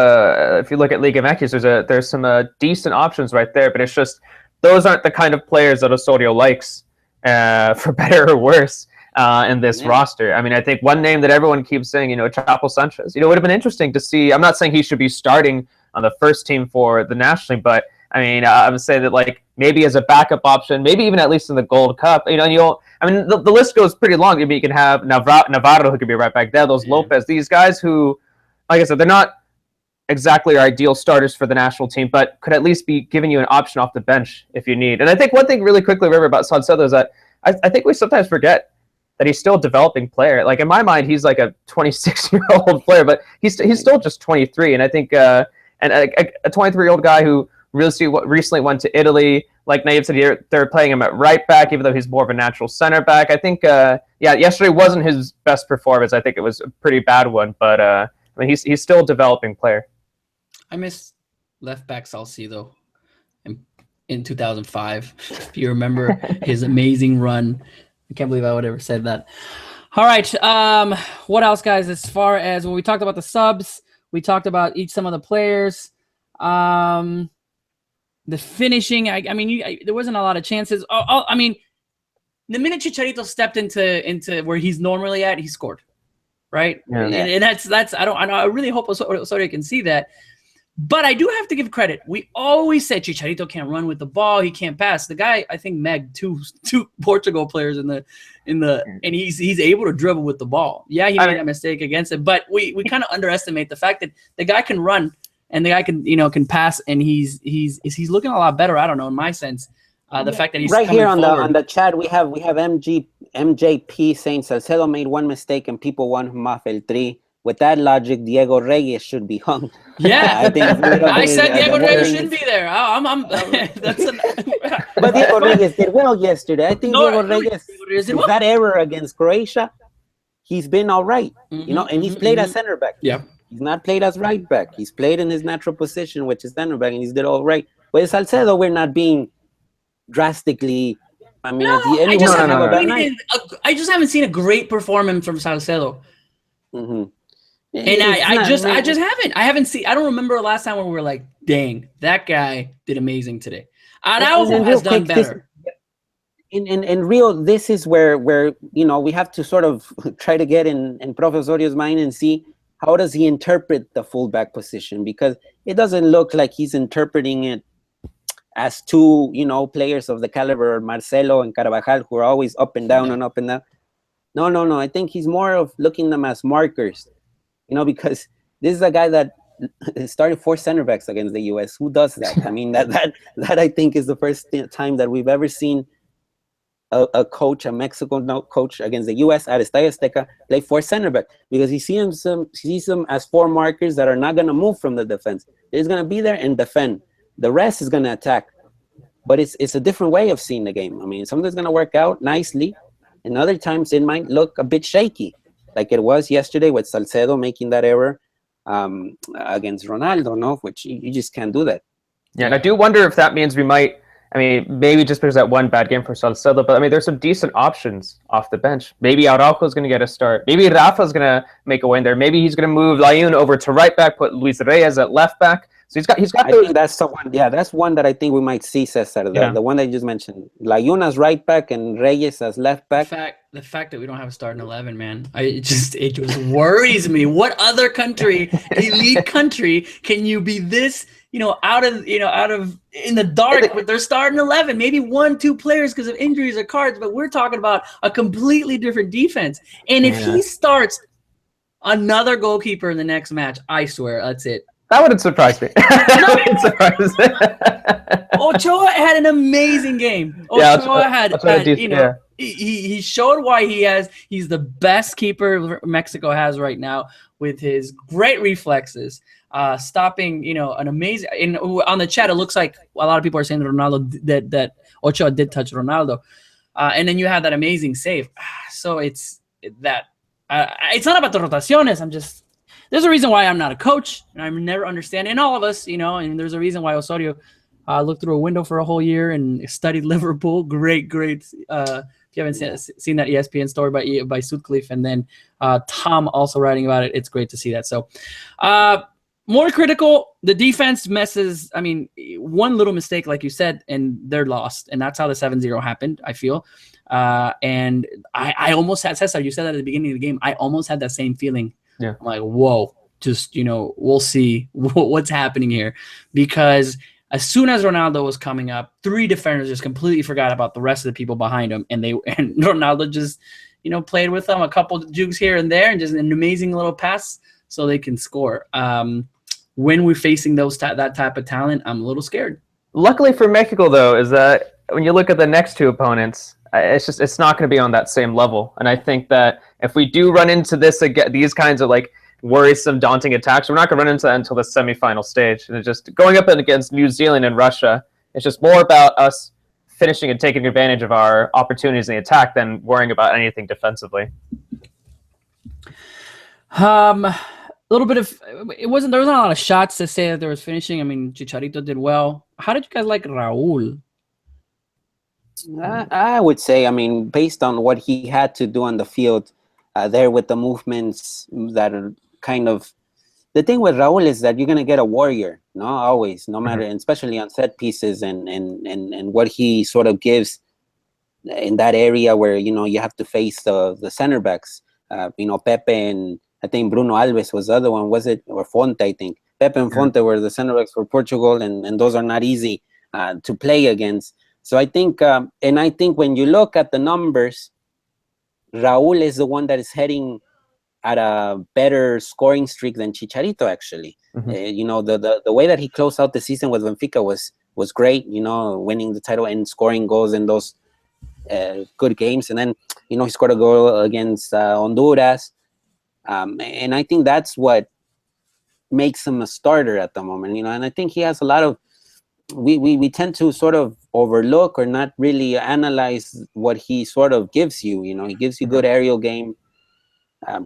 if you look at Liga MX, there's some decent options right there, but it's just those aren't the kind of players that Osorio likes, for better or worse. in this roster. I mean, I think one name that everyone keeps saying, Chapo Sanchez. It would have been interesting to see. I'm not saying he should be starting on the first team for the national team, but I mean, I would say that like maybe as a backup option, maybe even at least in the Gold Cup. The list goes pretty long. I mean, you can have Navarro who could be right back there. Those Lopez, these guys who, like I said, they're not exactly our ideal starters for the national team, but could at least be giving you an option off the bench if you need. And I think one thing really quickly, River, about Salcedo is that I think we sometimes forget that he's still a developing player. Like in my mind, he's like a 26-year-old player, but he's still just 23. And I think a 23-year-old guy who recently went to Italy, like Naive said, they're playing him at right back, even though he's more of a natural center back. I think, yesterday wasn't his best performance. I think it was a pretty bad one, but I mean, he's still a developing player. I miss left back Salcedo in 2005. If you remember his amazing run. I can't believe I would ever said that. All right. What else, guys? As far as when we talked about the subs, we talked about some of the players. The finishing. I mean, there wasn't a lot of chances. I mean, the minute Chicharito stepped into where he's normally at, he scored. Right. Yeah. And that's I really hope Osorio can see that. But I do have to give credit. We always said Chicharito can't run with the ball. He can't pass. The guy, I think, megged two Portugal players and he's able to dribble with the ball. Yeah, he made a mistake against it, but we kind of underestimate the fact that the guy can run and the guy can pass, and he's looking a lot better. I don't know, in my sense, the fact that he's right here on forward. the chat we have MJP saying Salcedo made one mistake and people want him off el tri. With that logic, Diego Reyes should be hung. Yeah, I said Diego Reyes shouldn't be there. But Diego Reyes did well yesterday. I think Diego Reyes, with that error against Croatia, he's been all right. And he's played as center back. Yeah, he's not played as right back. He's played in his natural position, which is center back, and he's did all right. With Salcedo, we're not being drastically. I mean, I just haven't seen a great performance from Salcedo. Mm-hmm. And I just haven't. I don't remember the last time when we were like, dang, that guy did amazing today. Araujo has done better. In real, this is where we have to sort of try to get in Profesorio's mind and see how does he interpret the fullback position, because it doesn't look like he's interpreting it as two, players of the caliber of Marcelo and Carvajal, who are always up and down and up and down. No. I think he's more of looking them as markers. Because this is a guy that started 4 center backs against the U.S. Who does that? I mean, that I think is the first time that we've ever seen a coach, a Mexican coach against the U.S. at Estadio Azteca play 4 center back, because he sees them as 4 markers that are not going to move from the defense. They're going to be there and defend. The rest is going to attack. But it's a different way of seeing the game. I mean, something's going to work out nicely, and other times it might look a bit shaky, like it was yesterday with Salcedo making that error against Ronaldo, which you just can't do that. Yeah, and I do wonder if that means we might, maybe just because that one bad game for Salcedo, but there's some decent options off the bench. Maybe Araujo's going to get a start. Maybe Rafa's going to make a win there. Maybe he's going to move Layun over to right back, put Luis Reyes at left back. So he's got those. I think that's the one. Yeah, that's one that I think we might see, Cesar. The one that you just mentioned, Layun as right back and Reyes as left back. The fact that we don't have a starting 11, man, it just worries me. What other country, elite country, can you be this, out of in the dark with their starting 11? Maybe 1-2 players because of injuries or cards, but we're talking about a completely different defense. And if he starts another goalkeeper in the next match, I swear, that's it. That wouldn't surprise me. Ochoa had an amazing game. He showed why he's the best keeper Mexico has right now, with his great reflexes, stopping, an amazing. And on the chat, it looks like a lot of people are saying that Ronaldo that Ochoa did touch Ronaldo, and then you have that amazing save. So it's not about the rotaciones. There's a reason why I'm not a coach, and I never understand. And all of us, and there's a reason why Osorio looked through a window for a whole year and studied Liverpool. Great. If you haven't seen that ESPN story by Sutcliffe, and then Tom also writing about it, it's great to see that. So more critical, the defense messes. One little mistake, like you said, and they're lost. And that's how the 7-0 happened, I feel. And I almost had, Cesar, you said that at the beginning of the game, I almost had that same feeling. Yeah. I'm like, whoa, just, we'll see what's happening here. Because as soon as Ronaldo was coming up, 3 defenders just completely forgot about the rest of the people behind him. And Ronaldo just, played with them, a couple of jukes here and there, and just an amazing little pass so they can score. When we're facing that type of talent, I'm a little scared. Luckily for Mexico, though, is that when you look at the next 2 opponents, it's not going to be on that same level. And I think that if we do run into these kinds of like worrisome, daunting attacks, we're not going to run into that until the semifinal stage. And it's just going up against New Zealand and Russia. It's just more about us finishing and taking advantage of our opportunities in the attack than worrying about anything defensively. A little bit of there wasn't a lot of shots to say that there was finishing. I mean, Chicharito did well. How did you guys like Raul? I would say, I mean, based on what he had to do on the field, there with the movements that are kind of the thing with Raul is that you're gonna get a warrior, always, no matter, and especially on set pieces and what he sort of gives in that area where you have to face the center backs. Pepe and I think Bruno Alves was the other one, was it? Or Fonte, I think. Pepe and Fonte were the center backs for Portugal, and those are not easy to play against. So I think, and I think when you look at the numbers, Raul is the one that is heading at a better scoring streak than Chicharito, actually. The way that he closed out the season with Benfica was great, winning the title and scoring goals in those good games. And then, he scored a goal against Honduras. And I think that's what makes him a starter at the moment, and I think he has a lot of, we tend to sort of overlook or not really analyze what he sort of gives you. He gives you good aerial game,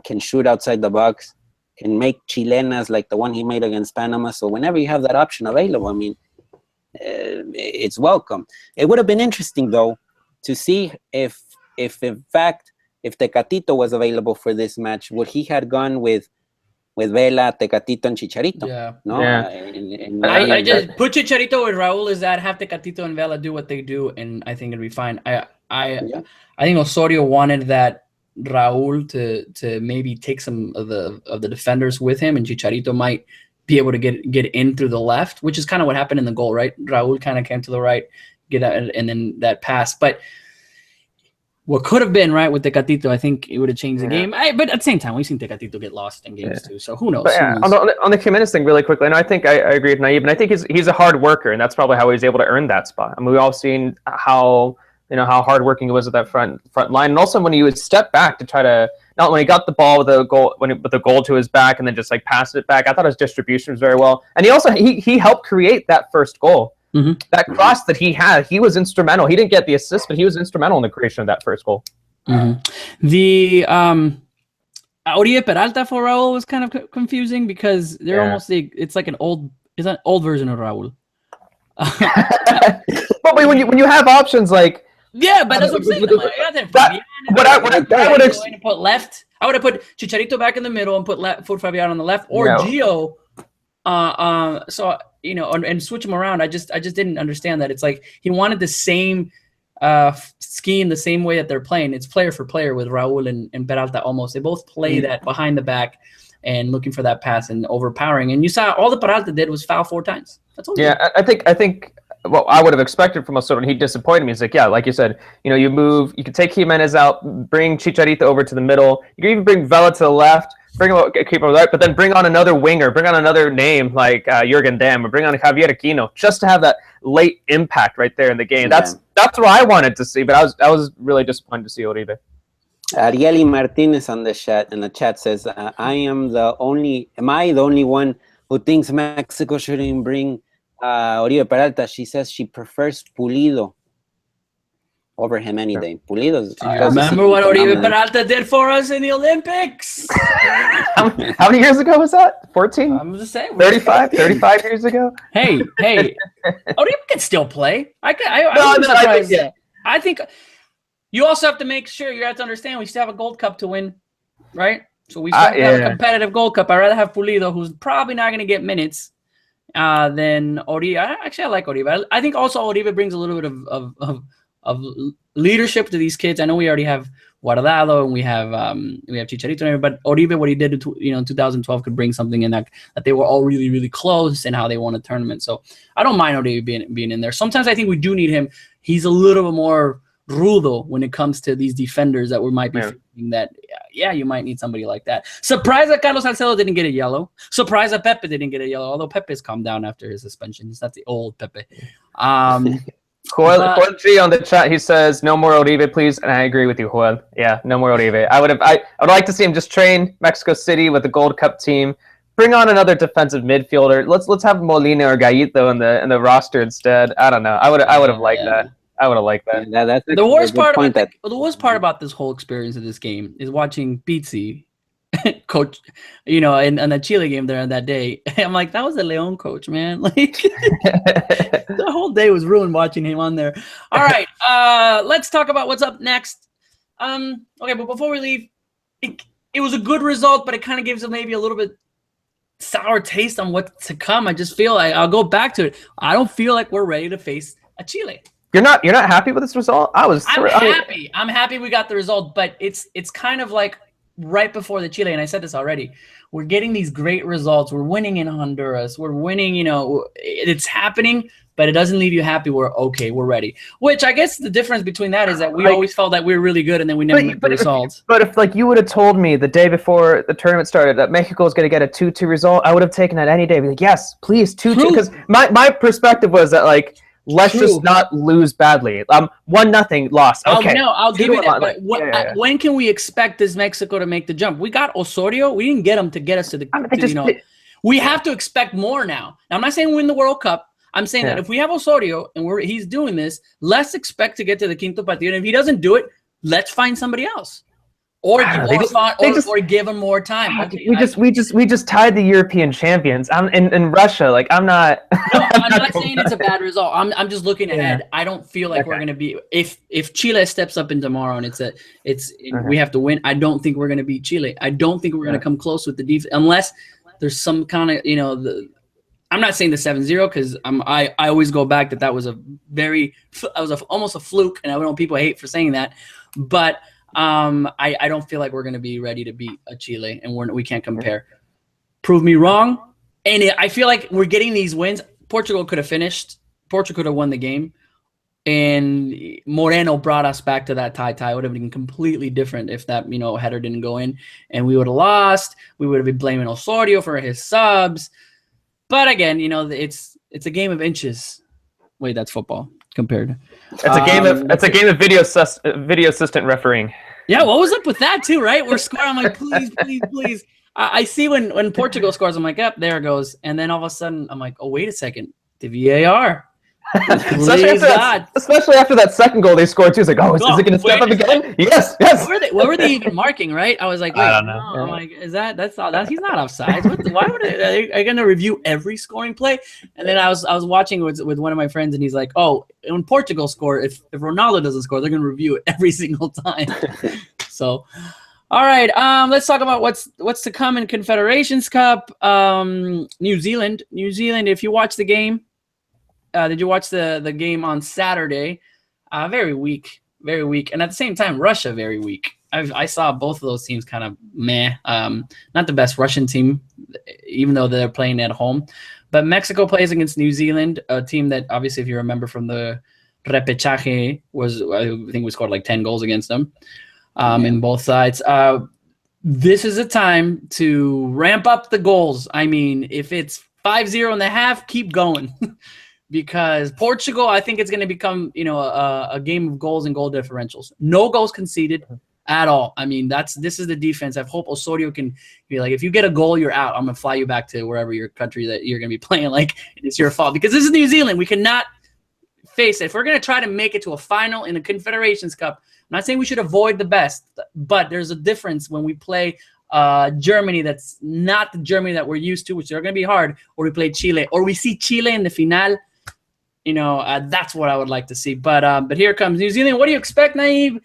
can shoot outside the box, can make chilenas like the one he made against Panama. So whenever you have that option available, I mean, it's welcome. It would have been interesting, though, to see if in fact, if Tecatito was available for this match, would he had gone with Vela, Tecatito, and Chicharito? Yeah. No? Yeah. I just put Chicharito with Raul, is that have Tecatito and Vela do what they do, and I think it'd be fine. I think Osorio wanted that Raul to maybe take some of the defenders with him, and Chicharito might be able to get in through the left, which is kind of what happened in the goal, right? Raul kind of came to the right, get out, and then that pass. But what could have been, right, with Tecatito, I think it would have changed the game. But at the same time, we've seen Tecatito get lost in games too, so who knows? But on the Jimenez thing, really quickly, and I think I agree with Naive, and I think he's a hard worker, and that's probably how he's able to earn that spot. I mean, we've all seen how hardworking he was at that front line, and also when he would step back to try to, not when he got the ball with the goal to his back and then just like pass it back. I thought his distribution was very well, and he also he helped create that first goal. Mm-hmm. That cross that he had, he was instrumental. He didn't get the assist, but he was instrumental in the creation of that first goal. Mm-hmm. The Oribe Peralta for Raul was kind of confusing because they're almost it's like an old version of Raul. But when you have options like but that's what I'm saying. I would have put Chicharito back in the middle and put Fabian on the left, or Gio. So and switch them around. I just didn't understand that. It's like he wanted the same scheme, the same way that they're playing. It's player for player with Raul and Peralta almost. They both play that behind the back and looking for that pass and overpowering. And you saw all the Peralta did was foul 4 times. That's all. Yeah, I think what I would have expected from Osorio, and he disappointed me. He's like, like you said, you can take Jimenez out, bring Chicharito over to the middle. You can even bring Vela to the left. Keep him right, but then bring on another winger, bring on another name like Jürgen Damm, or bring on Javier Aquino, just to have that late impact right there in the game. That's what I wanted to see, but I was really disappointed to see Oribe. Arieli Martinez in the chat says, am I the only one who thinks Mexico shouldn't bring Oribe Peralta? She says she prefers Pulido over him any day. Pulido. Remember what Oribe Peralta did for us in the Olympics? How many years ago was that? 14? I'm just saying. 35 years ago? Hey. Oribe can still play. I think you also have to make sure, you have to understand, we still have a Gold Cup to win, right? So we still have a competitive Gold Cup. I'd rather have Pulido, who's probably not going to get minutes, than Oribe. I like Oribe. I think also Oribe brings a little bit leadership to these kids. I know we already have Guardado and we have Chicharito, and but Oribe, what he did in 2012 could bring something in that they were all really, really close and how they won a tournament. So I don't mind Oribe being in there. Sometimes I think we do need him. He's a little bit more rudo when it comes to these defenders that we might be thinking that, you might need somebody like that. Surprised that Carlos Salcedo didn't get a yellow. Surprised that Pepe didn't get a yellow, although Pepe's calmed down after his suspension. He's not the old Pepe. Joel G on the chat, he says, no more Oribe, please. And I agree with you, Joel. Yeah, no more Oribe. I would like to see him just train Mexico City with the Gold Cup team. Bring on another defensive midfielder. Let's have Molina or Gallito in the roster instead. I don't know. I would have liked that. I would have liked that. Yeah, that's the worst part about this whole experience of this game is watching Pizzi coach, in the Chile game there on that day. I'm like, that was the León coach, man. Like the whole day was ruined watching him on there. All right, let's talk about what's up next. Okay, but before we leave, it was a good result, but it kind of gives it maybe a little bit sour taste on what's to come. I just feel like I'll go back to it. I don't feel like we're ready to face a Chile. You're not happy with this result? I'm happy. I'm happy we got the result, but it's kind of like right before the Chile, and I said this already. We're getting these great results. We're winning in Honduras. We're winning, it's happening, but it doesn't leave you happy. We're ready. Which I guess the difference between that is that we always felt that we were really good, and then we never get the results. But if you would have told me the day before the tournament started that Mexico was going to get a 2-2 result, I would have taken that any day. Be like, yes, please, 2-2. Because my perspective was that let's just not lose badly. 1-0 loss. Okay. I'll give you that. But when can we expect this Mexico to make the jump? We got Osorio. We didn't get him to get us to the. We have to expect more now. Now I'm not saying win the World Cup. I'm saying that if we have Osorio and he's doing this, let's expect to get to the Quinto Partido. And if he doesn't do it, let's find somebody else. Or give him more time. Okay, we just tied the European champions. I'm in Russia. I'm not. No, I'm not saying it's a bad result. I'm just looking ahead. I don't feel like we're gonna be if Chile steps up in tomorrow and we have to win. I don't think we're gonna beat Chile. I don't think we're gonna come close with the defense unless there's some kind of I'm not saying the 7-0 because I always go back that was almost a fluke, and I know people hate for saying that, but. I don't feel like we're going to be ready to beat a Chile, and we can't compare. Prove me wrong. And I feel like we're getting these wins. Portugal could have finished. Portugal could have won the game. And Moreno brought us back to that tie. It would have been completely different if that, header didn't go in. And we would have lost. We would have been blaming Osorio for his subs. But again, it's a game of inches. Wait, that's football compared. It's a game of video assistant refereeing. Yeah, what was up with that too, right? We're scoring. I'm like, please. I see when Portugal scores, I'm like, yep, there it goes. And then all of a sudden, I'm like, oh, wait a second, the VAR. Especially after that second goal they scored too. It's like, is it going to step up again? Yes. What were they even marking? Right? I was like, wait, I don't know. No. I'm like, that's all? He's not offside. Why would they? Are going to review every scoring play? And then I was watching with one of my friends, and he's like, oh, when Portugal score, if Ronaldo doesn't score, they're going to review it every single time. So. All right, let's talk about what's to come in Confederations Cup. New Zealand. If you watch the game, did you watch the game on Saturday? Very weak, and at the same time, Russia very weak. I saw both of those teams kind of meh. Not the best Russian team, even though they're playing at home. But Mexico plays against New Zealand, a team that obviously, if you remember from the repechaje, I think we scored like 10 goals against them. In both sides. This is a time to ramp up the goals. I mean, if it's 5-0 in the half, keep going. Because Portugal, I think it's going to become, a game of goals and goal differentials. No goals conceded at all. I mean, this is the defense. I hope Osorio can be like, if you get a goal, you're out. I'm going to fly you back to wherever your country that you're going to be playing. Like, it's your fault. Because this is New Zealand. We cannot face it. If we're going to try to make it to a final in the Confederations Cup, I'm not saying we should avoid the best, but there's a difference when we play Germany that's not the Germany that we're used to, which are going to be hard, or we play Chile, or we see Chile in the final. That's what I would like to see. But here comes New Zealand. What do you expect, Naive?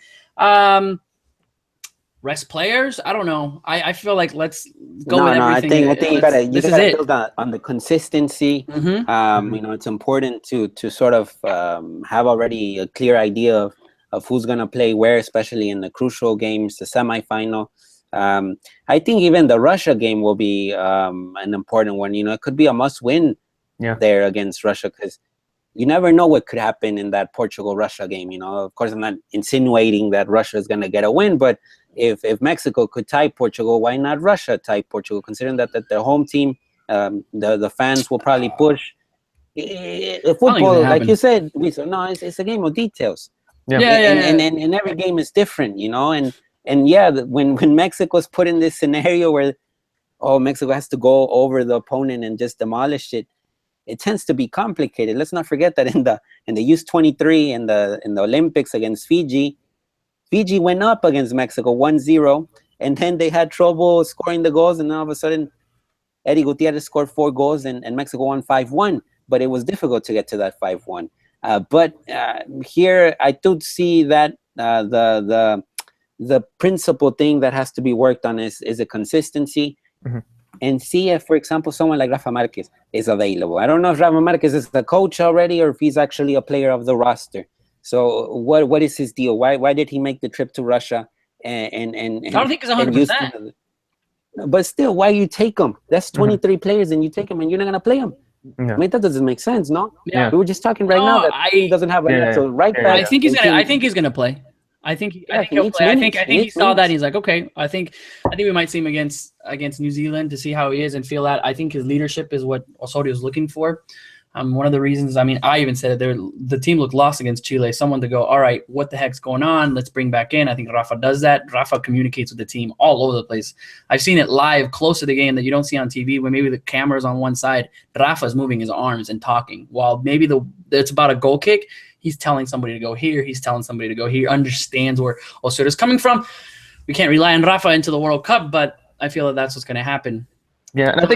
rest players. I don't know. I feel like let's go with everything. I think you gotta build on the consistency. Mm-hmm. You know, it's important to sort of have already a clear idea of who's gonna play where, especially in the crucial games, the semifinal. I think even the Russia game will be an important one. You know, it could be a must-win there against Russia, because you never know what could happen in that Portugal-Russia game. You know, of course, I'm not insinuating that Russia is going to get a win, but if Mexico could tie Portugal, why not Russia tie Portugal? Considering that their home team, the fans will probably push. Football, like you said, it's a game of details. And every game is different, you know. And when Mexico's put in this scenario where Mexico has to go over the opponent and just demolish it, it tends to be complicated. Let's not forget that in the U23 in the Olympics against Fiji went up against Mexico 1-0, and then they had trouble scoring the goals, and then all of a sudden Eddie Gutierrez scored 4 goals and Mexico won 5-1. But it was difficult to get to that 5-1. But here I do see that the principal thing that has to be worked on is a consistency. Mm-hmm. And see if, for example, someone like Rafa Marquez is available. I don't know if Rafa Marquez is the coach already or if he's actually a player of the roster. So what is his deal? Why did he make the trip to Russia? And I don't think it's 100%. But still, why you take him? That's 23 players, and you take him, and you're not gonna play him. Yeah. I mean, that doesn't make sense, no? Yeah. We were just talking now that he doesn't have a natural right back. I think he's gonna play. I think he'll play. I think he saw that and he's like, okay. I think we might see him against New Zealand to see how he is and feel that. I think his leadership is what Osorio is looking for. One of the reasons. I mean, I even said it. The team looked lost against Chile. Someone to go, all right, what the heck's going on? Let's bring back in. I think Rafa does that. Rafa communicates with the team all over the place. I've seen it live, close to the game, that you don't see on TV. When maybe the camera's on one side, Rafa's moving his arms and talking. While maybe it's about a goal kick, he's telling somebody to go here. He's telling somebody to go here. He understands where Osorio's coming from. We can't rely on Rafa into the World Cup, but I feel that that's what's going to happen. Yeah, and I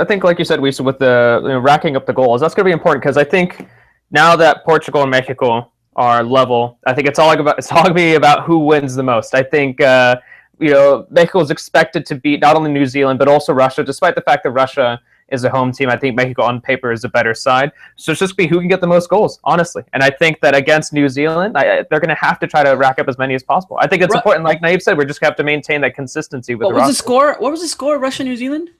think like you said, Wisa, with the racking up the goals, that's going to be important, because I think now that Portugal and Mexico are level, I think it's all going to be about who wins the most. I think Mexico is expected to beat not only New Zealand but also Russia, despite the fact that Russia is a home team. I think Mexico on paper is a better side. So it's just be who can get the most goals, honestly. And I think that against New Zealand, they're going to have to try to rack up as many as possible. I think it's important, like Naive said, we're just going to have to maintain that consistency with the roster. What was the score? Russia-New Zealand?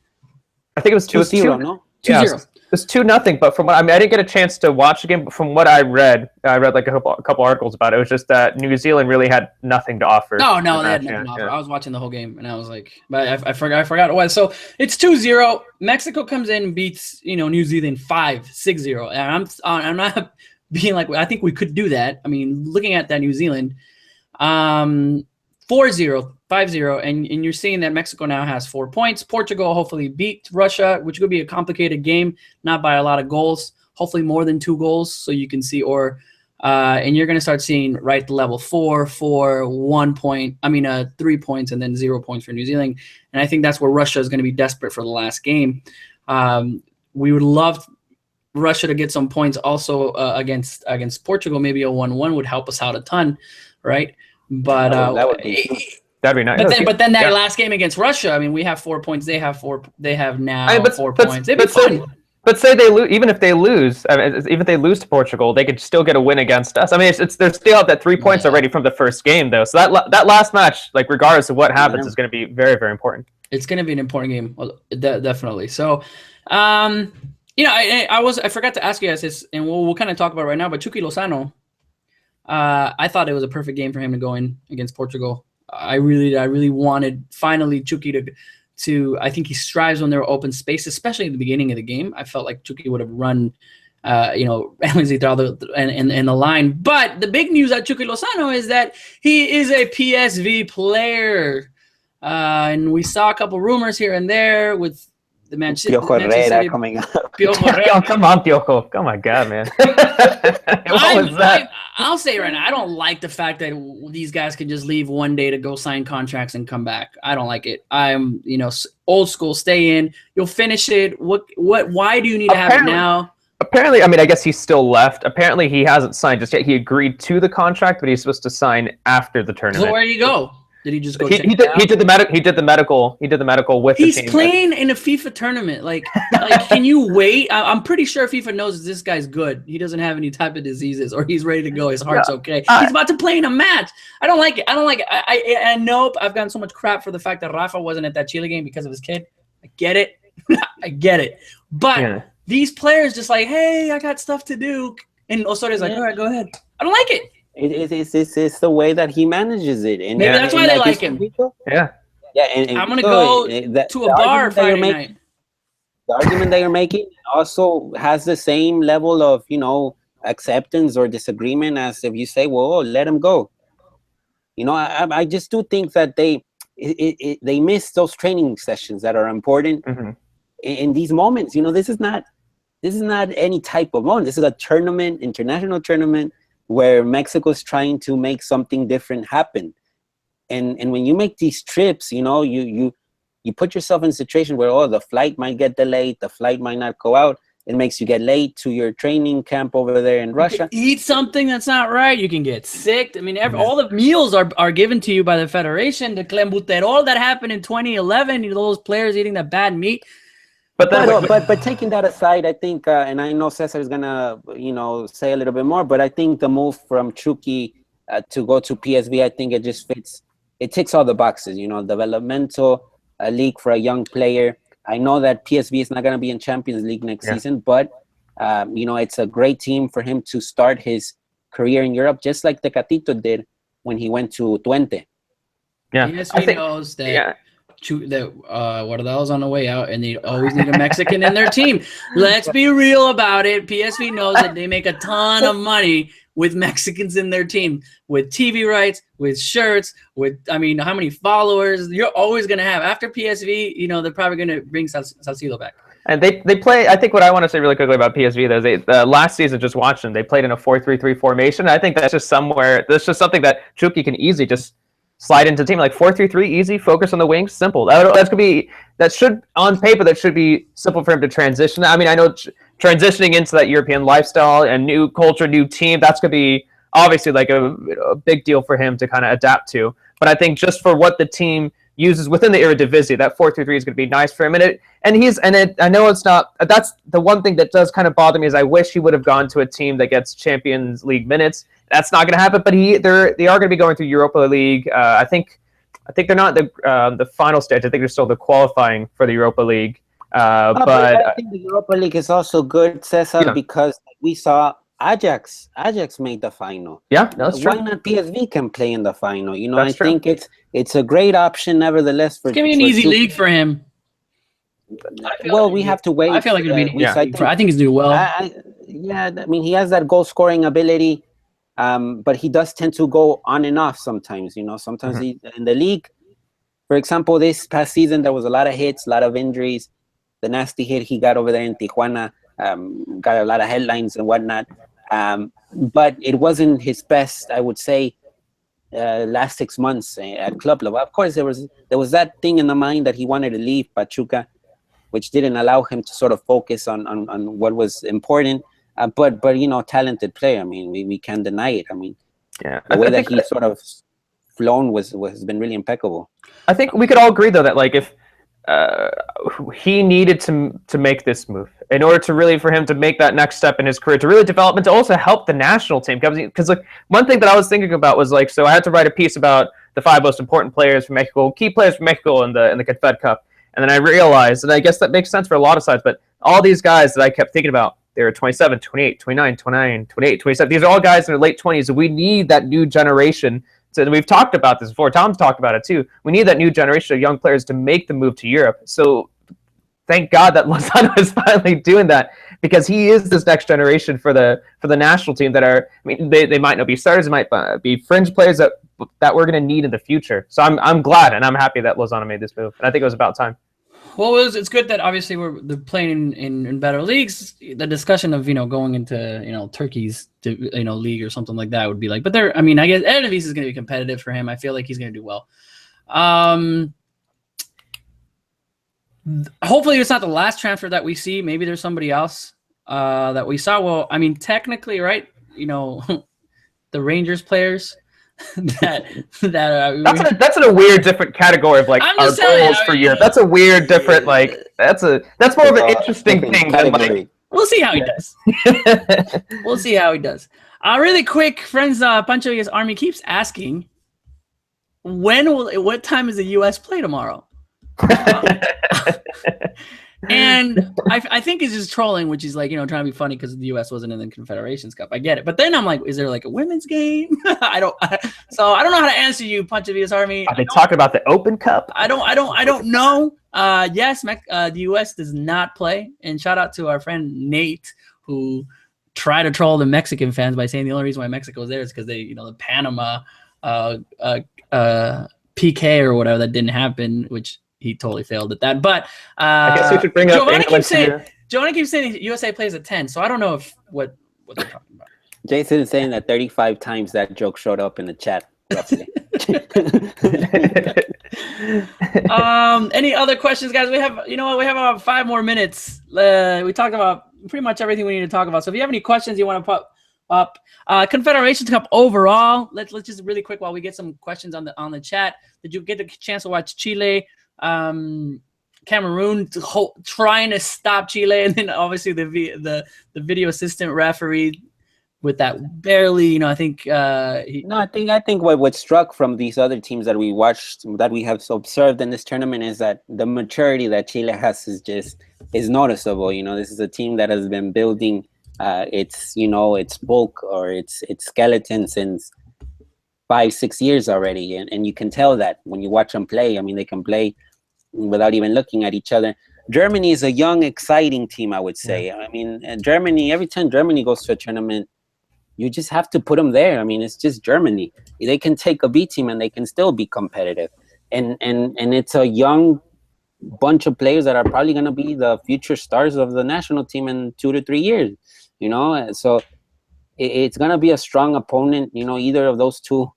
I think it was 2-0, no? 2-0. It was 2-0, but I didn't get a chance to watch the game, but from what I read like a couple articles about it. It was just that New Zealand really had nothing to offer. No, they had nothing to offer. I was watching the whole game, and I was like, but I forgot it was. So it's 2-0. Mexico comes in and beats New Zealand 5-6-0, and I'm not being like, I think we could do that. I mean, looking at that New Zealand, 4-0. 5-0, and you're seeing that Mexico now has 4 points. Portugal hopefully beat Russia, which could be a complicated game, not by a lot of goals, hopefully more than 2 goals, so you can see, and you're going to start seeing right level 4, 1 point, 3 points, and then 0 points for New Zealand. And I think that's where Russia is going to be desperate for the last game. We would love Russia to get some points also against Portugal. Maybe a 1-1 would help us out a ton, right? But that'd be nice. But then that last game against Russia, I mean, we have 4 points. They have 4. They have now 4 points. It'd be fun. But say they lose, even if they lose to Portugal, they could still get a win against us. I mean, they're still at that 3 points already from the first game, though. So that last match, like regardless of what happens, is going to be very, very important. It's going to be an important game, definitely. So, I forgot to ask you guys this, and we'll kind of talk about it right now. But Chucky Lozano, I thought it was a perfect game for him to go in against Portugal. I really wanted finally Chucky to. I think he strives when there are open space, especially at the beginning of the game. I felt like Chucky would have run, endlessly throughout the line. But the big news at Chucky Lozano is that he is a PSV player, and we saw a couple rumors here and there with the Manchester Herrera coming up. Piojo, come on, Piojo. Oh my God, man. What was that? I'll say right now, I don't like the fact that these guys can just leave one day to go sign contracts and come back. I don't like it. I'm, old school. Stay in. You'll finish it. Why do you need to have it now? Apparently, I guess he's still left. Apparently, he hasn't signed just yet. He agreed to the contract, but he's supposed to sign after the tournament. So where do you go? Did he just go? He did the medical with the team. He's playing in a FIFA tournament. Like can you wait? I'm pretty sure FIFA knows this guy's good. He doesn't have any type of diseases, or he's ready to go. His heart's okay. He's about to play in a match. I don't like it. I know I've gotten so much crap for the fact that Rafa wasn't at that Chile game because of his kid. I get it. I get it. But these players just like, hey, I got stuff to do. And Osorio's like, all right, go ahead. I don't like it. It's the way that he manages it. And maybe that's why they like him. Yeah. And I'm going to go to a bar Friday night. The argument that you're making also has the same level of, acceptance or disagreement as if you say, well, let him go. I just do think that they miss those training sessions that are important in these moments. This is not any type of moment. This is a tournament, international tournament, where Mexico is trying to make something different happen. And when you make these trips, you put yourself in a situation where, the flight might get delayed, the flight might not go out. It makes you get late to your training camp over there in Russia. Eat something that's not right. You can get sick. I mean, all the meals are given to you by the Federation. The clenbuterol that happened in 2011, those players eating that bad meat. But taking that aside, I think, and I know Cesar is gonna, say a little bit more, but I think the move from Chucky to go to PSV, I think it just fits. It ticks all the boxes. Developmental league for a young player. I know that PSV is not gonna be in Champions League next season, but it's a great team for him to start his career in Europe, just like Tecatito did when he went to Twente. Yeah, PSV knows that. Yeah. Guardado's on the way out, and they always need a Mexican in their team. Let's be real about it. PSV knows that they make a ton of money with Mexicans in their team, with TV rights, with shirts, how many followers you're always going to have. After PSV, they're probably going to bring Salcido back. And they play. I think what I want to say really quickly about PSV though is last season, just watched them. They played in a 4-3-3 formation. I think that's just something that Chucky can easily just slide into the team, like 4-3-3, easy, focus on the wings, simple. That should on paper that should be simple for him to transition. I mean, I know transitioning into that European lifestyle and new culture, new team, that's gonna be obviously like a big deal for him to kind of adapt to. But I think just for what the team uses within the Eredivisie, that 4-3-3 is going to be nice for him. I know it's not. That's the one thing that does kind of bother me is I wish he would have gone to a team that gets Champions League minutes. That's not going to happen. But they are going to be going through Europa League. I think they're not the final stage. I think they're still the qualifying for the Europa League. But I think the Europa League is also good, Cesar, because we saw Ajax made the final. Yeah, that's true. Why not PSV can play in the final? I think it's a great option, nevertheless. It's gonna be an easy league for him. We have to wait. I feel like it'll be. I think he's doing well. He has that goal scoring ability, but he does tend to go on and off sometimes. Sometimes he, in the league, for example, this past season there was a lot of hits, a lot of injuries. The nasty hit he got over there in Tijuana got a lot of headlines and whatnot. But it wasn't his best, I would say, last 6 months at club level. Of course, there was that thing in the mind that he wanted to leave Pachuca, which didn't allow him to sort of focus on what was important. But talented player. I mean, we can't deny it. I mean, the way that he sort of flown has been really impeccable. I think we could all agree though that like if he needed to make this move in order to really for him to make that next step in his career, to really develop and to also help the national team. Because like one thing that I was thinking about was like, so I had to write a piece about the 5 most important players for Mexico, key players for Mexico in the Confed Cup, and then I realized, and I guess that makes sense for a lot of sides, but all these guys that I kept thinking about, they were 27, 28, 29, 29, 28, 27. These are all guys in their late 20s, and we need that new generation. So we've talked about this before. Tom's talked about it too. We need that new generation of young players to make the move to Europe. So thank God that Lozano is finally doing that, because he is this next generation for the national team that are. I mean, they might not be starters, might be fringe players that we're going to need in the future. So I'm glad and I'm happy that Lozano made this move, and I think it was about time. Well, it's good that obviously they're playing in better leagues. The discussion of going into Turkey's league or something like that would be like, but I guess Eredivisie is going to be competitive for him. I feel like he's going to do well. Hopefully it's not the last transfer that we see. Maybe there's somebody else that we saw. Well, I mean, technically, right? The Rangers players That's in a weird different category of like our goals for Europe. That's a weird different that's more of an interesting thing than like. We'll see how he does. We'll see how he does. Really quick, friends. Pancho Villa's Army keeps asking, what time is the U.S. play tomorrow? And I think he's just trolling, which is like, trying to be funny because the U.S. wasn't in the Confederations Cup. I get it. But then I'm like, is there like a women's game? I don't know how to answer you, Pancho Villa's Army. Are they talking about the Open Cup? I don't know. Yes, the U.S. does not play. And shout out to our friend Nate, who tried to troll the Mexican fans by saying the only reason why Mexico is there is because they, the Panama PK or whatever that didn't happen, which he totally failed at that. But I guess we should bring up Giovanni keeps saying USA plays at 10, so I don't know what they're talking about. Jason is saying that 35 times that joke showed up in the chat. Roughly. Any other questions, guys? We have about 5 more minutes. We talked about pretty much everything we need to talk about. So if you have any questions you want to pop up, Confederations Cup overall. Let's just really quick while we get some questions on the chat. Did you get the chance to watch Chile, Cameroon trying to stop Chile, and then obviously the video assistant referee with that barely, I think. I think what struck from these other teams that we watched, that we have observed in this tournament, is that the maturity that Chile has is noticeable. This is a team that has been building its bulk or its skeleton since 5-6 years already, and you can tell that when you watch them play. I mean, they can play without even looking at each other. Germany is a young, exciting team, I would say. I mean, Germany, every time Germany goes to a tournament, you just have to put them there. I mean, it's just Germany. They can take a B team and they can still be competitive. And it's a young bunch of players that are probably going to be the future stars of the national team in 2 to 3 years, So it's going to be a strong opponent. Either of those two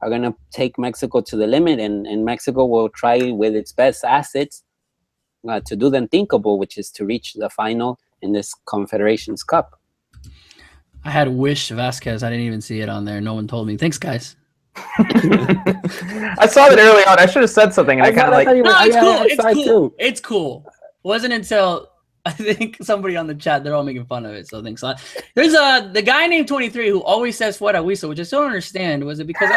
are going to take Mexico to the limit, and Mexico will try with its best assets to do the unthinkable, which is to reach the final in this Confederations Cup. I had Wish Vasquez. I didn't even see it on there. No one told me. Thanks, guys. I saw that early on. I should have said something. And I kind of it's cool. It's cool. Wasn't until I think somebody on the chat, they're all making fun of it. So I think so. There's the guy named 23 who always says Fuera Huizo, which I still don't understand. Was it because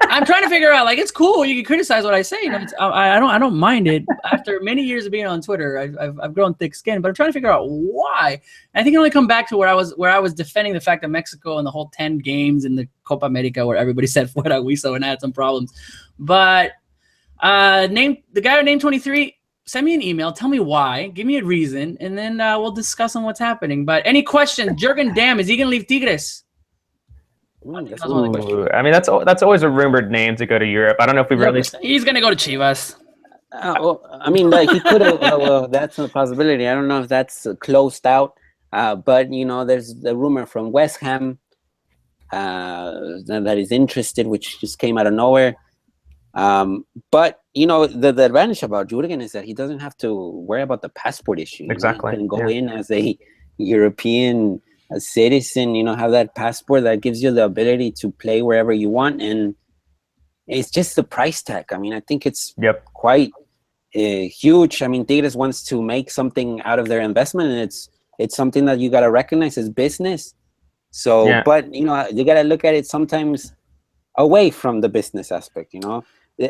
I'm trying to figure out, like, it's cool. You can criticize what I say. I don't mind it. After many years of being on Twitter, I've grown thick skin, but I'm trying to figure out why. And I think it only come back to where I was defending the fact that Mexico and the whole 10 games in the Copa America where everybody said Fuera Huizo and I had some problems. But the guy named 23, send me an email, tell me why, give me a reason, and then we'll discuss on what's happening. But any questions? Jürgen Damm, is he going to leave Tigres? I mean, that's always a rumored name to go to Europe. I don't know if we really. He's gonna go to Chivas. I mean, like, he could have. Well, that's a possibility. I don't know if that's closed out. But there's the rumor from West Ham that is interested, which just came out of nowhere. But the advantage about Jürgen is that he doesn't have to worry about the passport issue. Exactly. He can go in as a European citizen, have that passport that gives you the ability to play wherever you want. And it's just the price tag. I mean, I think it's quite huge. I mean, Tigres wants to make something out of their investment, and it's something that you got to recognize as business. So, but you got to look at it sometimes away from the business aspect.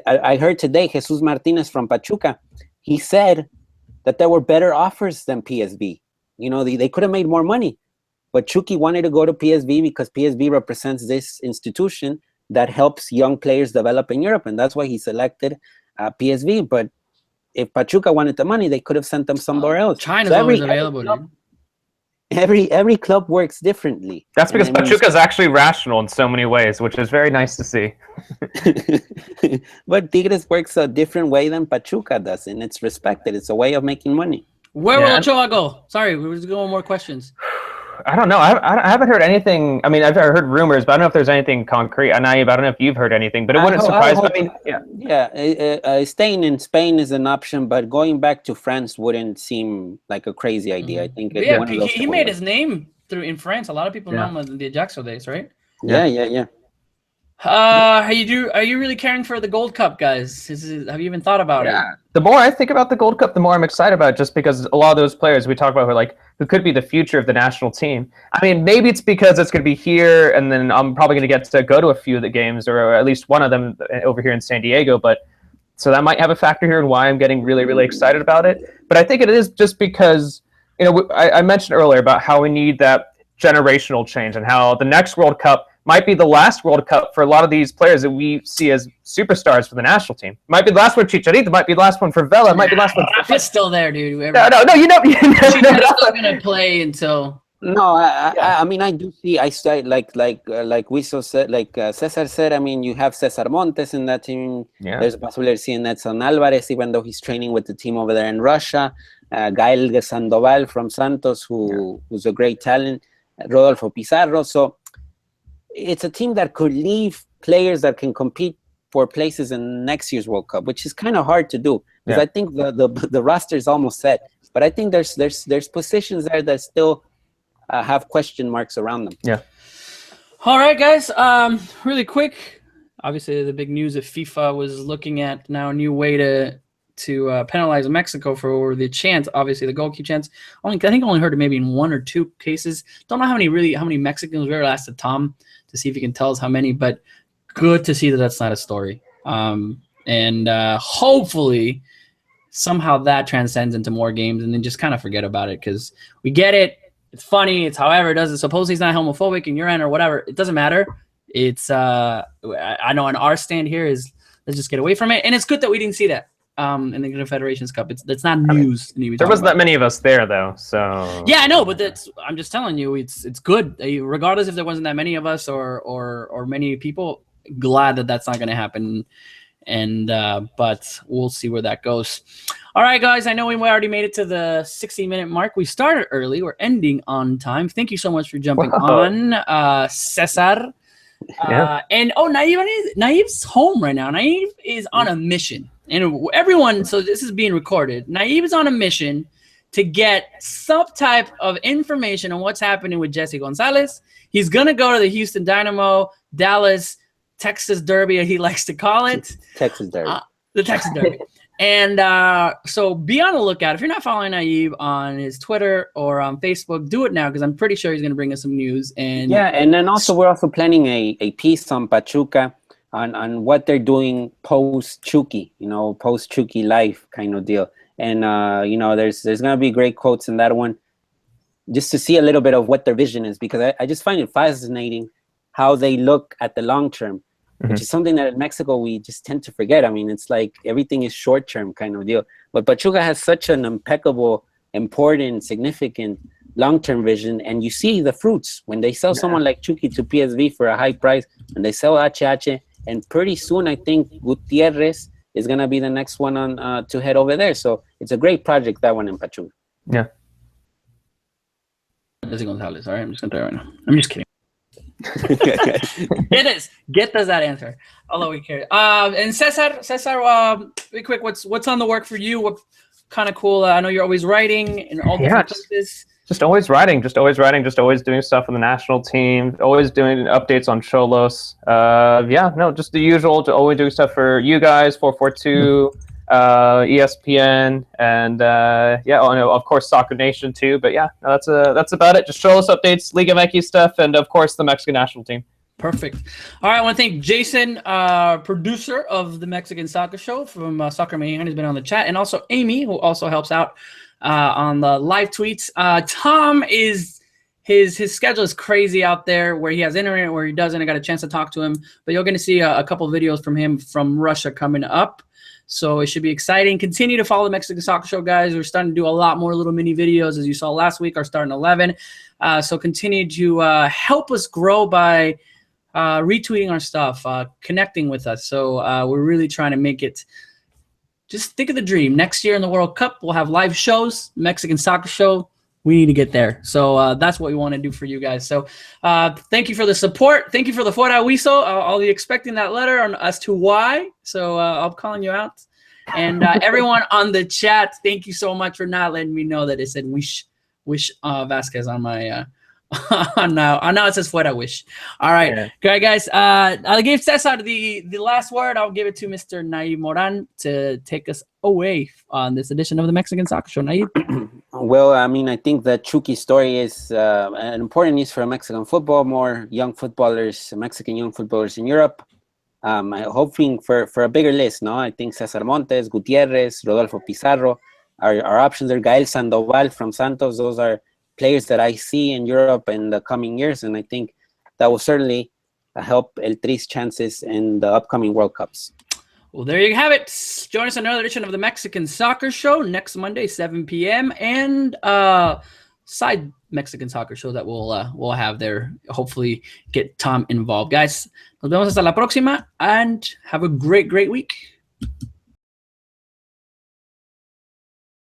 I heard today Jesus Martinez from Pachuca. He said that there were better offers than PSV. They could have made more money. But Chucky wanted to go to PSV because PSV represents this institution that helps young players develop in Europe, and that's why he selected PSV. But if Pachuca wanted the money, they could have sent them somewhere else. China's always available. Every club works differently. That's because Pachuca is actually rational in so many ways, which is very nice to see. But Tigres works a different way than Pachuca does, and it's respected. It's a way of making money. Where will Ochoa go? Sorry, we're just going more questions. I don't know. I haven't heard anything. I mean, I've heard rumors, but I don't know if there's anything concrete. I don't know if you've heard anything, but it wouldn't surprise me. Staying in Spain is an option, but going back to France wouldn't seem like a crazy idea. I think he made his name in France. A lot of people know him in the Ajaxo days, right? Yeah. Are you really caring for the Gold Cup, guys? Have you even thought about it? The more I think about the Gold Cup, the more I'm excited about it, just because a lot of those players we talk about who could be the future of the national team. I mean, maybe it's because it's going to be here, and then I'm probably going to get to go to a few of the games, or at least one of them over here in San Diego. But so that might have a factor here in why I'm getting really, really excited about it. But I think it is just because, I mentioned earlier about how we need that generational change and how the next World Cup might be the last World Cup for a lot of these players that we see as superstars for the national team. Might be the last one for Chicharito. Might be the last one for Vela. Might be the last one. Rafa's still there, dude. No. Chicharito's still gonna play until. No, I mean, I do see. I start like Wiso said, Cesar said. I mean, you have Cesar Montes in that team. Yeah. There's a possibility of seeing Edson Alvarez, even though he's training with the team over there in Russia. Gael Sandoval from Santos, who's a great talent. Rodolfo Pizarro. So it's a team that could leave players that can compete for places in next year's World Cup, which is kind of hard to do because I think the roster is almost set. But I think there's positions there that still have question marks around them. Yeah. All right, guys. Really quick. Obviously, the big news that FIFA was looking at now a new way to penalize Mexico for the chant. Obviously, the goal kick chants. I think I only heard it maybe in 1 or 2 cases. Don't know how many Mexicans. We ever asked Tom to see if he can tell us how many, but good to see that that's not a story. And hopefully somehow that transcends into more games and then just kind of forget about it because we get it. It's funny. It's however it does it. Suppose he's not homophobic in your end or whatever. It doesn't matter. It's I know on our stand here is let's just get away from it. And it's good that we didn't see that in the Confederations Cup. It's not news. There wasn't that many of us there though. So yeah, I know, but I'm just telling you, it's good. Regardless if there wasn't that many of us or many people, glad that that's not going to happen. And but we'll see where that goes. All right, guys. I know we already made it to the 60-minute mark. We started early. We're ending on time. Thank you so much for jumping on, Cesar. And Naiv's home right now. Naive is on a mission, and everyone. So this is being recorded. Naive is on a mission to get some type of information on what's happening with Jesse Gonzalez. He's gonna go to the Houston Dynamo, Dallas, Texas Derby, he likes to call it. Texas Derby. The Texas Derby. And so be on the lookout. If you're not following Naive on his Twitter or on Facebook, do it now because I'm pretty sure he's going to bring us some news. And and then also we're also planning a piece on Pachuca on what they're doing post Chucky, post Chucky life kind of deal. And there's going to be great quotes in that one, just to see a little bit of what their vision is, because I just find it fascinating how they look at the long term. Which is something that in Mexico we just tend to forget. I mean, it's like everything is short-term kind of deal. But Pachuca has such an impeccable, important, significant long-term vision, and you see the fruits when they sell someone like Chucky to PSV for a high price, and they sell HH, and pretty soon I think Gutierrez is gonna be the next one on to head over there. So it's a great project, that one in Pachuca. Yeah. Jesse Gonzalez. All right, I'm just gonna tell you right now. I'm just kidding. Get us that answer. Although we care. And Cesar, really quick, what's on the work for you? What kind of cool? I know you're always writing in all different places. Just always writing, just always doing stuff with the national team, always doing updates on Cholos. Just the usual, always doing stuff for you guys, 442, ESPN, and of course Soccer Nation too. But that's about it. Just Cholos updates, Liga MX stuff, and of course the Mexican national team. Perfect. All right, I want to thank Jason, producer of the Mexican Soccer Show from Soccer Mayhem, who's been on the chat, and also Amy, who also helps out on the live tweets. Tom is his schedule is crazy out there, where he has internet, where he doesn't. I got a chance to talk to him, but you're going to see a couple videos from him from Russia coming up. So it should be exciting. Continue to follow the Mexican Soccer Show, guys. We're starting to do a lot more little mini videos, as you saw last week. Our starting 11. So continue to help us grow by retweeting our stuff, connecting with us. So we're really trying to make it. Just think of the dream. Next year in the World Cup, we'll have live shows, Mexican Soccer Show. We need to get there. So that's what we want to do for you guys. So thank you for the support. Thank you for the Fuera Huizo. I'll be expecting that letter as to why. So I'm calling you out. And everyone on the chat, thank you so much for not letting me know that it said wish Vasquez on my now it says fuera wish. All right. Yeah. Great, guys. I'll give Cesar the last word. I'll give it to Mr. Naib Moran to take us away on this edition of the Mexican Soccer Show. Naib? Well, I mean, I think the Chucky story is an important news for Mexican football. More young footballers, Mexican young footballers in Europe. I'm hoping for a bigger list, no? I think Cesar Montes, Gutierrez, Rodolfo Pizarro, our options are Gael Sandoval from Santos. Those are players that I see in Europe in the coming years, and I think that will certainly help El Tri's chances in the upcoming World Cups. Well, there you have it. Join us on another edition of the Mexican Soccer Show next Monday, 7 p.m. and side Mexican Soccer Show that we'll have there. Hopefully get Tom involved. Guys, nos vemos hasta la próxima and have a great week.